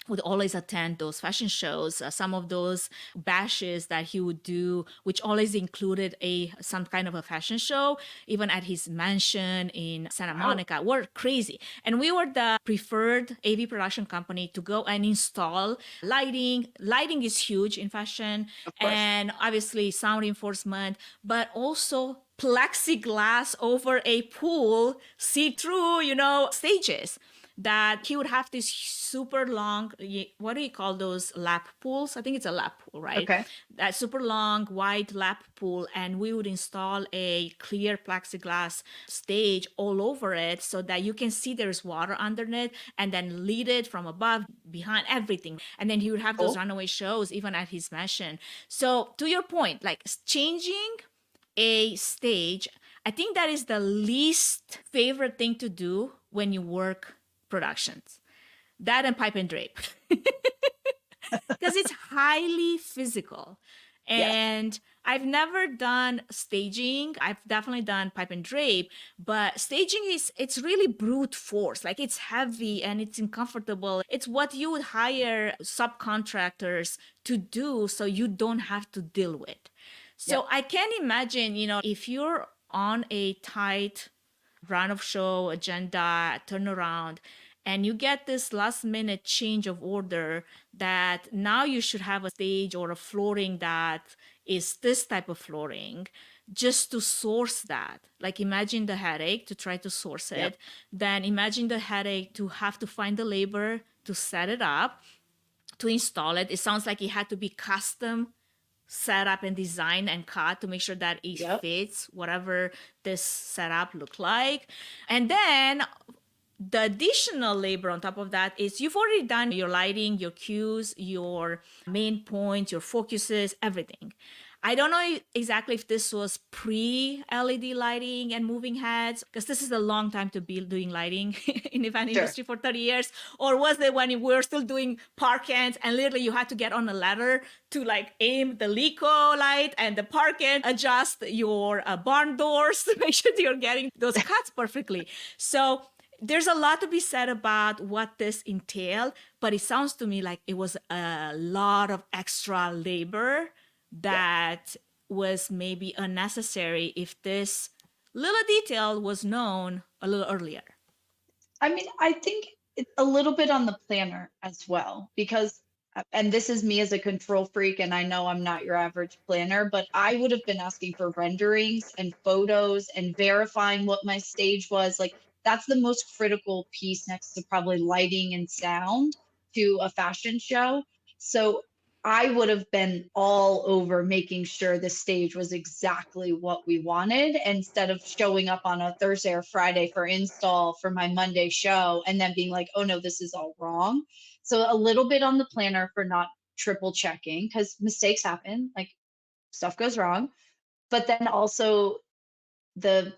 Speaker 3: would always attend those fashion shows. Some of those bashes that he would do, which always included some kind of a fashion show, even at his mansion in Santa Monica, were crazy. And we were the preferred AV production company to go and install lighting. Lighting is huge in fashion, and obviously sound reinforcement, but also plexiglass over a pool, see-through, stages. That he would have this super long, what do you call those lap pools? I think it's a lap pool, right?
Speaker 4: Okay.
Speaker 3: That super long wide lap pool, and we would install a clear plexiglass stage all over it so that you can see there's water underneath, and then lead it from above, behind, everything. And then he would have those runaway shows even at his mansion. So to your point, like changing a stage, I think that is the least favorite thing to do when you work productions. That and pipe and drape. Because it's highly physical. And I've never done staging. I've definitely done pipe and drape, but staging it's really brute force. Like it's heavy and it's uncomfortable. It's what you would hire subcontractors to do so you don't have to deal with. So I can imagine, if you're on a tight run of show agenda, turnaround, and you get this last minute change of order that now you should have a stage or a flooring that is this type of flooring just to source that. Like imagine the headache to try to source it. Then imagine the headache to have to find the labor to set it up, to install it. It sounds like it had to be custom set up and design and cut to make sure that it fits whatever this setup look like. And then the additional labor on top of that is you've already done your lighting, your cues, your main points, your focuses, everything. I don't know exactly if this was pre-LED lighting and moving heads, because this is a long time to be doing lighting in the event industry for 30 years. Or was it when we were still doing park ends and literally you had to get on a ladder to like aim the LECO light and the park end, adjust your barn doors to make sure that you're getting those cuts perfectly. So there's a lot to be said about what this entailed, but it sounds to me like it was a lot of extra labor that was maybe unnecessary if this little detail was known a little earlier.
Speaker 4: I mean, I think it's a little bit on the planner as well, because, and this is me as a control freak, and I know I'm not your average planner, but I would have been asking for renderings and photos and verifying what my stage was. Like, that's the most critical piece next to probably lighting and sound to a fashion show. So I would have been all over making sure the stage was exactly what we wanted, instead of showing up on a Thursday or Friday for install for my Monday show and then being like, oh no, this is all wrong. So a little bit on the planner for not triple checking, because mistakes happen, like stuff goes wrong. But then also the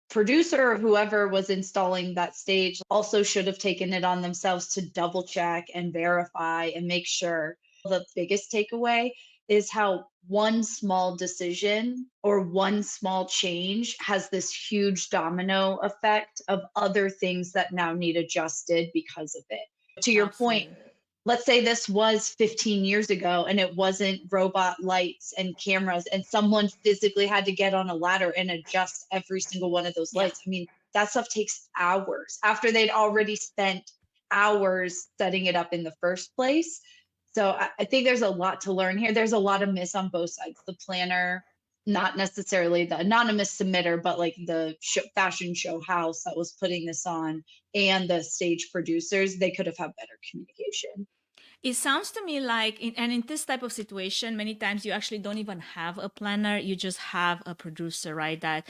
Speaker 4: producer or whoever was installing that stage also should have taken it on themselves to double check and verify and make sure. The biggest takeaway is how one small decision or one small change has this huge domino effect of other things that now need adjusted because of it. To your point,
Speaker 3: Absolutely.
Speaker 4: let's say this was 15 years ago and it wasn't robot lights and cameras, and someone physically had to get on a ladder and adjust every single one of those
Speaker 3: Yeah.
Speaker 4: lights. I mean, that stuff takes hours after they'd already spent hours setting it up in the first place. So I think there's a lot to learn here. There's a lot of miss on both sides. The planner, not necessarily the anonymous submitter, but like the fashion show house that was putting this on, and the stage producers, they could have had better communication.
Speaker 3: It sounds to me like, in this type of situation, many times you actually don't even have a planner. You just have a producer, right, that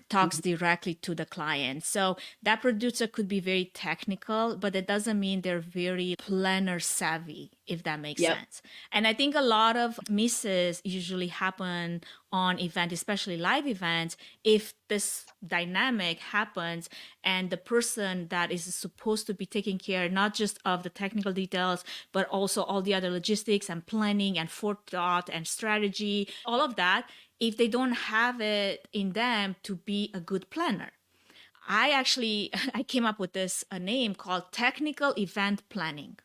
Speaker 3: talks directly to the client. So that producer could be very technical, but it doesn't mean they're very planner savvy, if that makes sense. And I think a lot of misses usually happen on events, especially live events, if this dynamic happens and the person that is supposed to be taking care not just of the technical details, but also all the other logistics and planning and forethought and strategy, all of that, if they don't have it in them to be a good planner. I came up with this a name called technical event planning.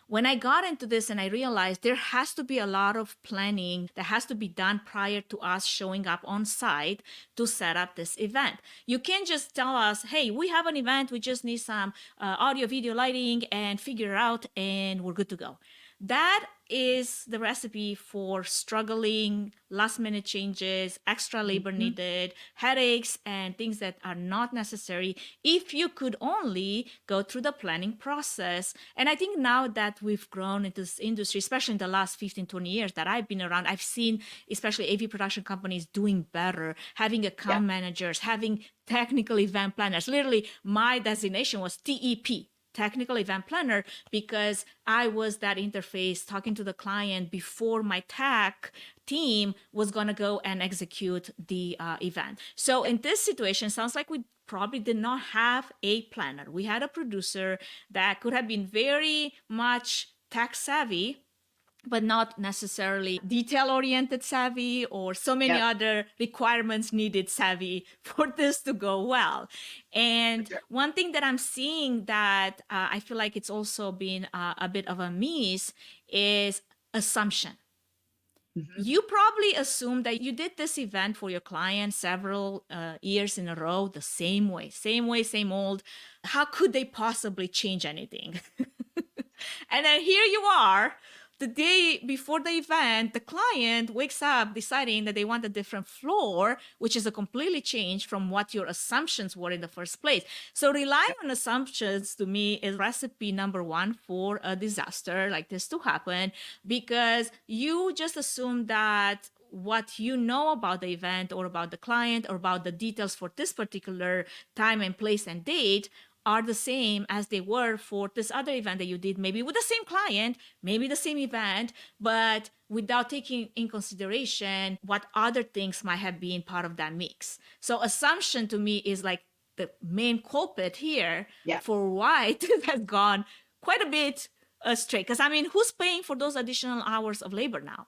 Speaker 3: When I got into this and I realized there has to be a lot of planning that has to be done prior to us showing up on site to set up this event. You can't just tell us, hey, we have an event, we just need some audio, video, lighting, and figure it out, and we're good to go. That is the recipe for struggling, last minute changes, extra labor needed, headaches, and things that are not necessary if you could only go through the planning process. And I think now that we've grown into this industry, especially in the last 15, 20 years that I've been around, I've seen especially AV production companies doing better, having account managers, having technical event planners. Literally, my designation was TEP, technical event planner, because I was that interface talking to the client before my tech team was going to go and execute the event. So in this situation, sounds like we probably did not have a planner. We had a producer that could have been very much tech savvy, but not necessarily detail-oriented savvy or so many other requirements needed savvy for this to go well. And one thing that I'm seeing that I feel like it's also been a bit of a miss is assumption. You probably assume that you did this event for your client several years in a row, the same way, same old. How could they possibly change anything? And then here you are, the day before the event, the client wakes up deciding that they want a different floor, which is a completely change from what your assumptions were in the first place. So relying on assumptions to me is recipe number one for a disaster like this to happen, because you just assume that what you know about the event or about the client or about the details for this particular time and place and date are the same as they were for this other event that you did, maybe with the same client, maybe the same event, but without taking in consideration what other things might have been part of that mix. So assumption to me is like the main culprit here for why this has gone quite a bit astray. Because I mean, who's paying for those additional hours of labor now?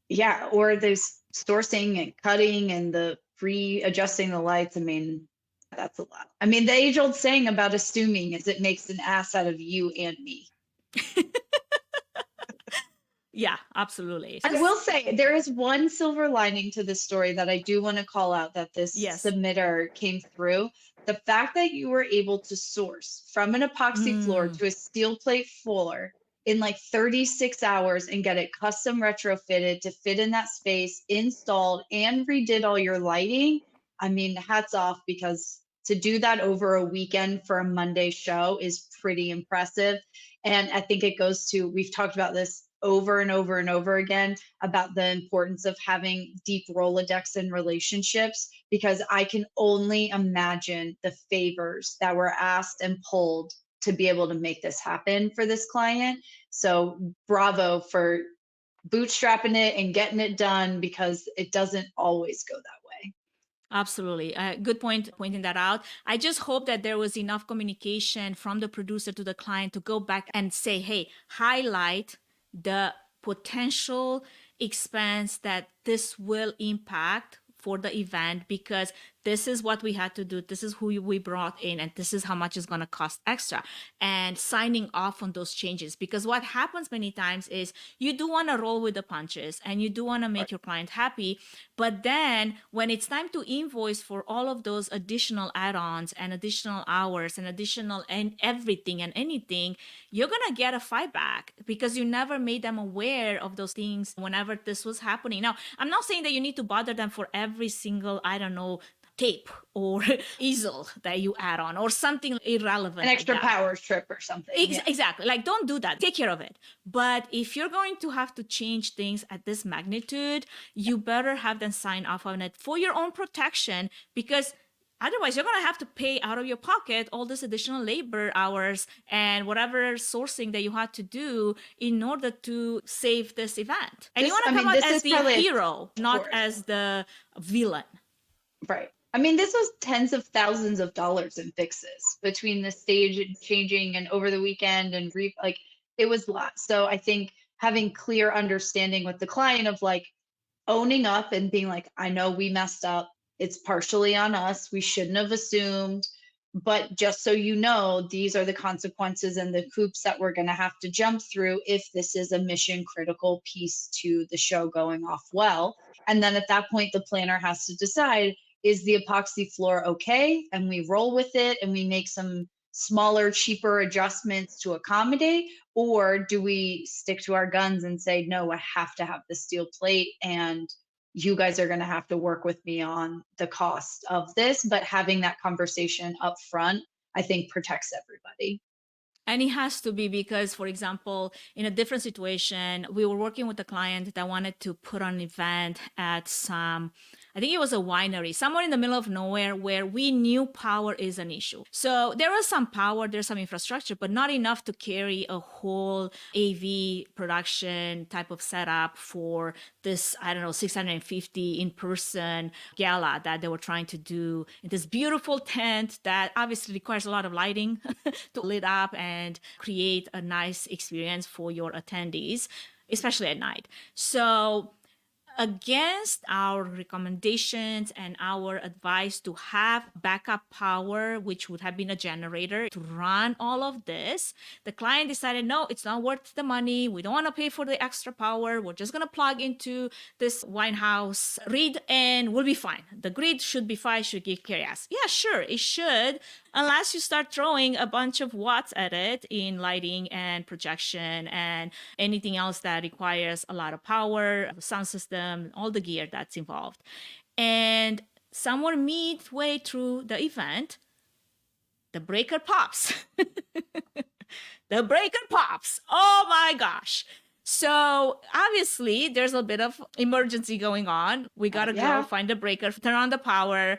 Speaker 4: Yeah, or there's sourcing and cutting and the readjusting the lights. I mean, That's a lot. I mean, the age-old saying about assuming is it makes an ass out of you and me.
Speaker 3: Yeah, absolutely.
Speaker 4: I will say there is one silver lining to this story that I do want to call out that this
Speaker 3: Yes.
Speaker 4: submitter came through. The fact that you were able to source from an epoxy floor to a steel plate floor in like 36 hours and get it custom retrofitted to fit in that space, installed, and redid all your lighting. I mean, hats off, because to do that over a weekend for a Monday show is pretty impressive. And I think it goes to, we've talked about this over and over and over again about the importance of having deep Rolodex in relationships, because I can only imagine the favors that were asked and pulled to be able to make this happen for this client. So bravo for bootstrapping it and getting it done, because it doesn't always go that way.
Speaker 3: Absolutely. Good point pointing that out. I just hope that there was enough communication from the producer to the client to go back and say, hey, highlight the potential expense that this will impact for the event, because this is what we had to do. This is who we brought in, and this is how much it's going to cost extra. And signing off on those changes, because what happens many times is you do want to roll with the punches and you do want to make your client happy. But then when it's time to invoice for all of those additional add-ons and additional hours and additional and everything and anything, you're going to get a fight back because you never made them aware of those things whenever this was happening. Now, I'm not saying that you need to bother them for every single, I don't know, tape or easel that you add on or something irrelevant.
Speaker 4: An extra
Speaker 3: like
Speaker 4: power strip or something.
Speaker 3: Exactly. Like, don't do that. Take care of it. But if you're going to have to change things at this magnitude, you better have them sign off on it for your own protection, because otherwise you're going to have to pay out of your pocket all this additional labor hours and whatever sourcing that you had to do in order to save this event. And you want to come out as the hero, not as the villain.
Speaker 4: Right. I mean, this was tens of thousands of dollars in fixes between the stage changing and over the weekend and like it was a lot. So I think having clear understanding with the client of like owning up and being like, I know we messed up. It's partially on us. We shouldn't have assumed. But just so you know, these are the consequences and the hoops that we're going to have to jump through if this is a mission critical piece to the show going off well. And then at that point, the planner has to decide, is the epoxy floor okay? And we roll with it and we make some smaller, cheaper adjustments to accommodate, or do we stick to our guns and say, no, I have to have the steel plate and you guys are going to have to work with me on the cost of this. But having that conversation up front, I think protects everybody.
Speaker 3: And it has to be because, for example, in a different situation, we were working with a client that wanted to put on an event at some, I think it was a winery, somewhere in the middle of nowhere where we knew power is an issue. So there was some power, there's some infrastructure, but not enough to carry a whole AV production type of setup for this, I don't know, 650 in-person gala that they were trying to do in this beautiful tent that obviously requires a lot of lighting to lit up and create a nice experience for your attendees, especially at night. So against our recommendations and our advice to have backup power, which would have been a generator to run all of this, the client decided, no, it's not worth the money. We don't want to pay for the extra power. We're just going to plug into this Winehouse read and we'll be fine. The grid should be fine, should give chaos. Yeah, sure, it should, unless you start throwing a bunch of watts at it in lighting and projection and anything else that requires a lot of power, sound system, all the gear that's involved. And somewhere midway through the event, the breaker pops. The breaker pops. Oh my gosh. So obviously there's a bit of emergency going on. We got to go find the breaker, turn on the power,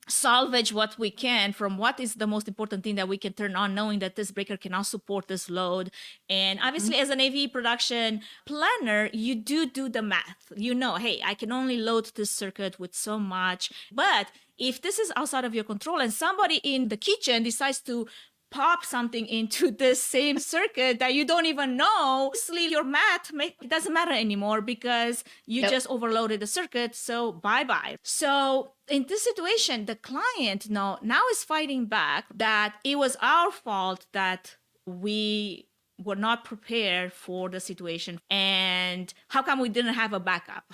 Speaker 3: salvage what we can from what is the most important thing that we can turn on, knowing that this breaker cannot support this load. And obviously as an AV production planner, you do the math. You know, hey, I can only load this circuit with so much. But if this is outside of your control and somebody in the kitchen decides to pop something into this same circuit that you don't even know. Obviously, your math it doesn't matter anymore because you just overloaded the circuit. So bye-bye. So in this situation, the client now is fighting back that it was our fault that we were not prepared for the situation. And how come we didn't have a backup?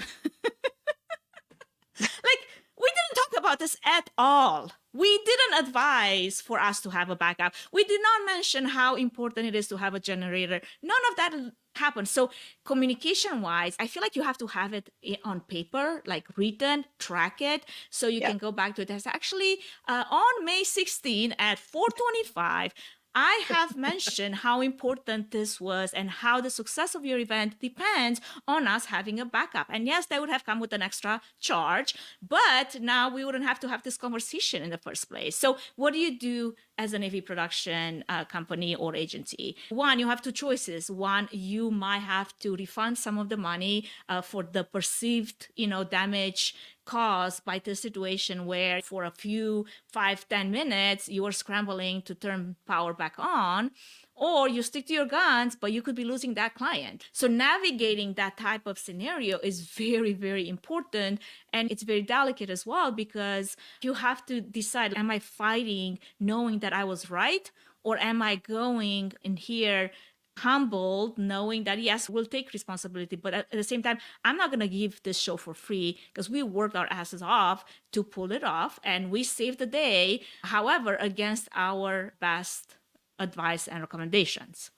Speaker 3: Like, we didn't talk about this at all. We didn't advise for us to have a backup. We did not mention how important it is to have a generator. None of that happened. So communication wise, I feel like you have to have it on paper, like written, track it, so you can go back to it. There's actually on May 16 at 4:25, I have mentioned how important this was and how the success of your event depends on us having a backup. And yes, that would have come with an extra charge, but now we wouldn't have to have this conversation in the first place. So what do you do as an AV production company or agency? One, you have two choices. One, you might have to refund some of the money for the perceived, damage caused by the situation where for a few 5-10 minutes you are scrambling to turn power back on, or you stick to your guns, but you could be losing that client. So navigating that type of scenario is very, very important. And it's very delicate as well, because you have to decide, am I fighting knowing that I was right? Or am I going in here humbled, knowing that, yes, we'll take responsibility, but at the same time, I'm not going to give this show for free because we worked our asses off to pull it off and we saved the day, however, against our best advice and recommendations.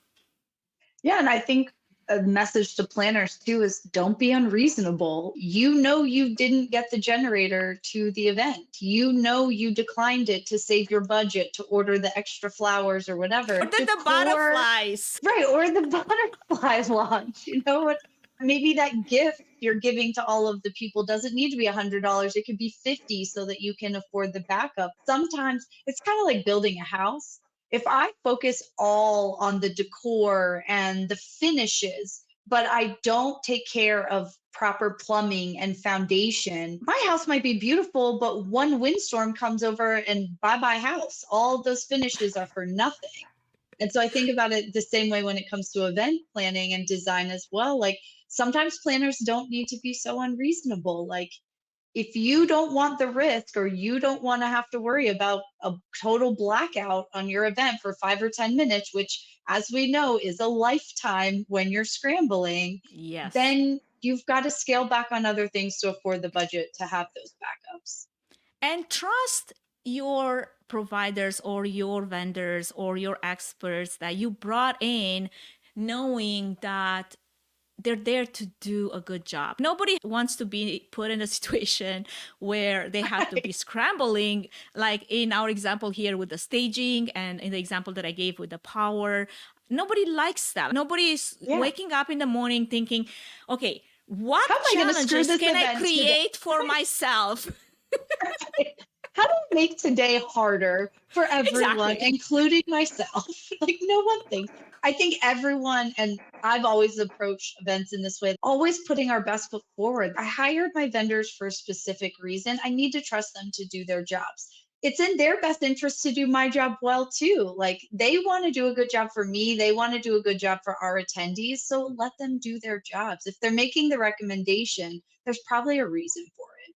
Speaker 4: Yeah, and I think a message to planners too is don't be unreasonable. You didn't get the generator to the event. You declined it to save your budget, to order the extra flowers or whatever.
Speaker 3: Or the butterflies.
Speaker 4: Right, or the butterfly launch. You know what? Maybe that gift you're giving to all of the people doesn't need to be $100. It could be $50 so that you can afford the backup. Sometimes it's kind of like building a house. If I focus all on the decor and the finishes, but I don't take care of proper plumbing and foundation, my house might be beautiful, but one windstorm comes over and bye-bye house. All those finishes are for nothing. And so I think about it the same way when it comes to event planning and design as well. Like sometimes planners don't need to be so unreasonable. Like if you don't want the risk or you don't want to have to worry about a total blackout on your event for 5 or 10 minutes, which as we know is a lifetime when you're scrambling,
Speaker 3: yes,
Speaker 4: then you've got to scale back on other things to afford the budget to have those backups.
Speaker 3: And trust your providers or your vendors or your experts that you brought in, knowing that they're there to do a good job. Nobody wants to be put in a situation where they have to be scrambling, like in our example here with the staging and in the example that I gave with the power. Nobody likes that. Nobody is waking up in the morning thinking, okay, what challenges can I create for myself?
Speaker 4: How do I make today harder for everyone, including myself? Like no one thinks. I think everyone, and I've always approached events in this way, always putting our best foot forward. I hired my vendors for a specific reason. I need to trust them to do their jobs. It's in their best interest to do my job well too. Like they want to do a good job for me. They want to do a good job for our attendees. So let them do their jobs. If they're making the recommendation, there's probably a reason for it.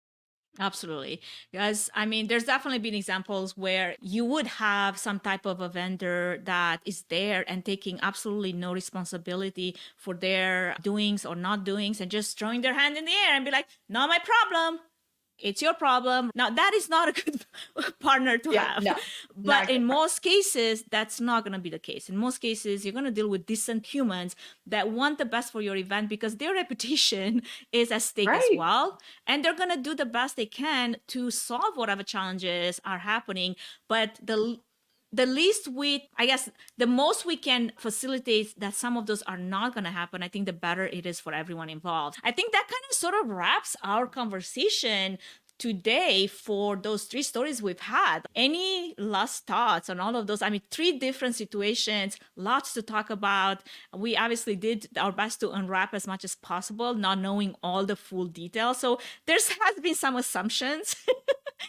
Speaker 3: Absolutely. Because, I mean, there's definitely been examples where you would have some type of a vendor that is there and taking absolutely no responsibility for their doings or not doings and just throwing their hand in the air and be like, not my problem. It's your problem. Now, that is not a good partner to have. No, but in most cases, that's not going to be the case. In most cases, you're going to deal with decent humans that want the best for your event because their reputation is at stake as well. And they're going to do the best they can to solve whatever challenges are happening. But the least the most we can facilitate that some of those are not going to happen, I think the better it is for everyone involved. I think that kind of sort of wraps our conversation today for those 3 stories we've had. Any last thoughts on all of those? I mean, 3 different situations, lots to talk about. We obviously did our best to unwrap as much as possible, not knowing all the full details. So has been some assumptions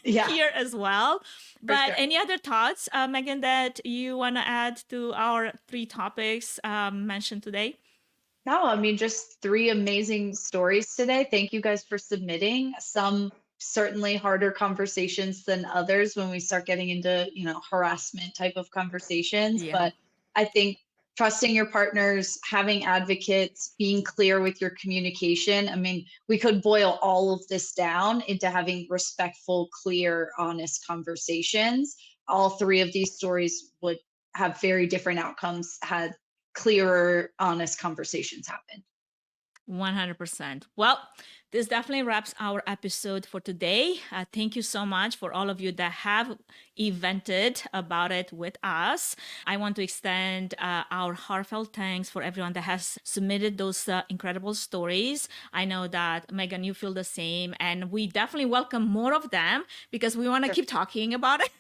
Speaker 4: Yeah.
Speaker 3: here as well. But
Speaker 4: sure.
Speaker 3: any other thoughts, Megan, that you want to add to our 3 topics mentioned today?
Speaker 4: No, I mean, just 3 amazing stories today. Thank you guys for submitting. Some certainly harder conversations than others when we start getting into, harassment type of conversations.
Speaker 3: Yeah.
Speaker 4: But I think trusting your partners, having advocates, being clear with your communication. I mean, we could boil all of this down into having respectful, clear, honest conversations. All 3 of these stories would have very different outcomes had clearer, honest conversations happen.
Speaker 3: 100%. Well, this definitely wraps our episode for today. Thank you so much for all of you that have evented about it with us. I want to extend our heartfelt thanks for everyone that has submitted those incredible stories. I know that, Megan, you feel the same, and we definitely welcome more of them because we want to keep talking about it.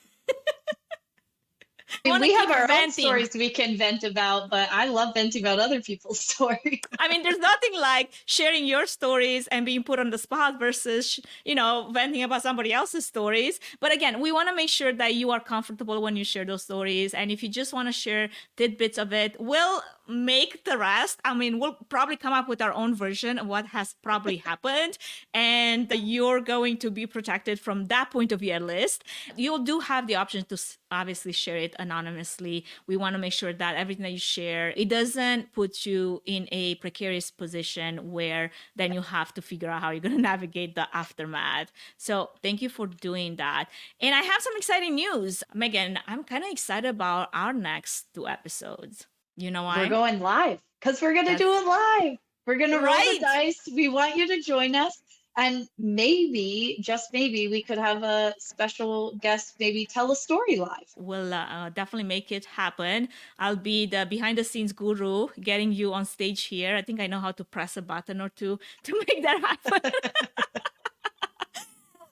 Speaker 4: We have our own stories we can vent about, but I love venting about other people's stories.
Speaker 3: I mean, there's nothing like sharing your stories and being put on the spot versus, venting about somebody else's stories. But again, we want to make sure that you are comfortable when you share those stories. And if you just want to share tidbits of it, we'll make the rest. I mean, we'll probably come up with our own version of what has probably happened. And you're going to be protected from that point of view at least. You do have the option to obviously share it anonymously. We want to make sure that everything that you share, it doesn't put you in a precarious position where then you have to figure out how you're going to navigate the aftermath. So thank you for doing that. And I have some exciting news. Megan, I'm kind of excited about our next 2 episodes. You know why?
Speaker 4: We're going live because we're going to do it live. We're going to roll the dice. We want you to join us. And maybe, just maybe, we could have a special guest maybe tell a story live.
Speaker 3: We'll definitely make it happen. I'll be the behind the scenes guru getting you on stage here. I think I know how to press a button or two to make that happen.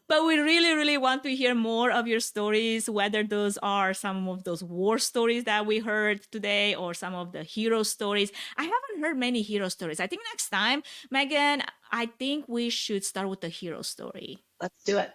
Speaker 3: But we really, really want to hear more of your stories, whether those are some of those war stories that we heard today or some of the hero stories. I haven't heard many hero stories. I think next time, Megan, I think we should start with the hero story.
Speaker 4: Let's do it.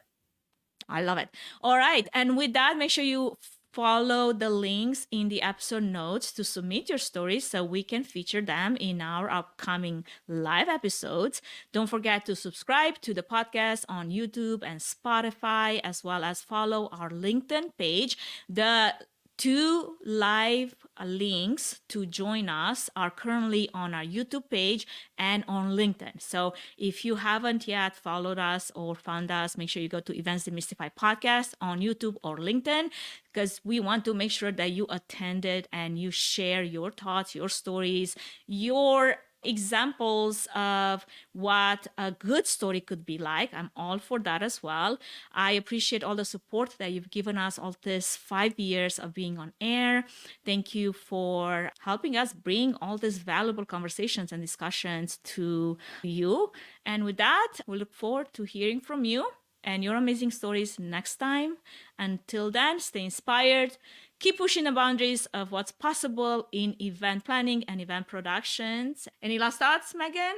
Speaker 3: I love it. All right. And with that, make sure you follow the links in the episode notes to submit your stories so we can feature them in our upcoming live episodes. Don't forget to subscribe to the podcast on YouTube and Spotify, as well as follow our LinkedIn page. The 2 live links to join us are currently on our YouTube page and on LinkedIn. So if you haven't yet followed us or found us, make sure you go to Events Demystified Podcast on YouTube or LinkedIn, because we want to make sure that you attended and you share your thoughts, your stories, your examples of what a good story could be like. I'm all for that as well. I appreciate all the support that you've given us all this 5 years of being on air. Thank you for helping us bring all these valuable conversations and discussions to you. And with that, we look forward to hearing from you and your amazing stories next time. Until then, stay inspired. Keep pushing the boundaries of what's possible in event planning and event productions. Any last thoughts, Megan?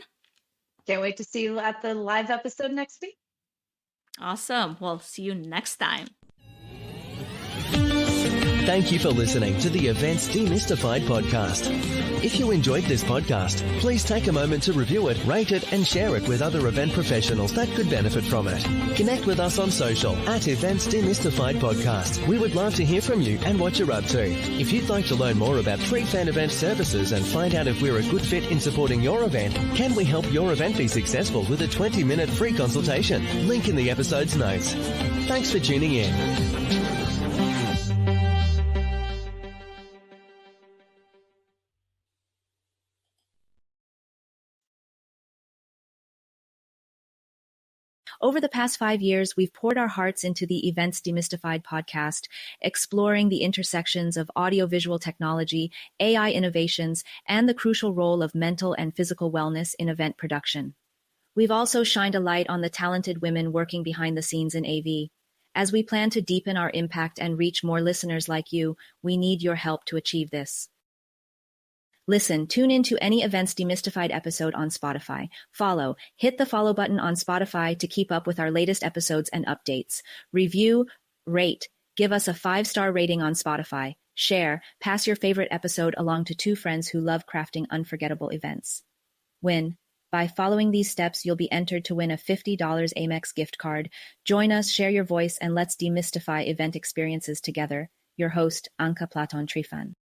Speaker 4: Can't wait to see you at the live episode next week.
Speaker 3: Awesome. Well, see you next time.
Speaker 2: Thank you for listening to the Events Demystified podcast. If you enjoyed this podcast, please take a moment to review it, rate it, and share it with other event professionals that could benefit from it. Connect with us on social at Events Demystified Podcast. We would love to hear from you and what you're up to. If you'd like to learn more about 3 fan event services and find out if we're a good fit in supporting your event, can we help your event be successful with a 20-minute free consultation? Link in the episode's notes. Thanks for tuning in.
Speaker 1: Over the past 5 years, we've poured our hearts into the Events Demystified podcast, exploring the intersections of audiovisual technology, AI innovations, and the crucial role of mental and physical wellness in event production. We've also shined a light on the talented women working behind the scenes in AV. As we plan to deepen our impact and reach more listeners like you, we need your help to achieve this. Listen, tune in to any Events Demystified episode on Spotify. Follow, hit the follow button on Spotify to keep up with our latest episodes and updates. Review, rate, give us a 5-star rating on Spotify. Share, pass your favorite episode along to 2 friends who love crafting unforgettable events. Win. By following these steps, you'll be entered to win a $50 Amex gift card. Join us, share your voice, and let's demystify event experiences together. Your host, Anka Platon Trifan.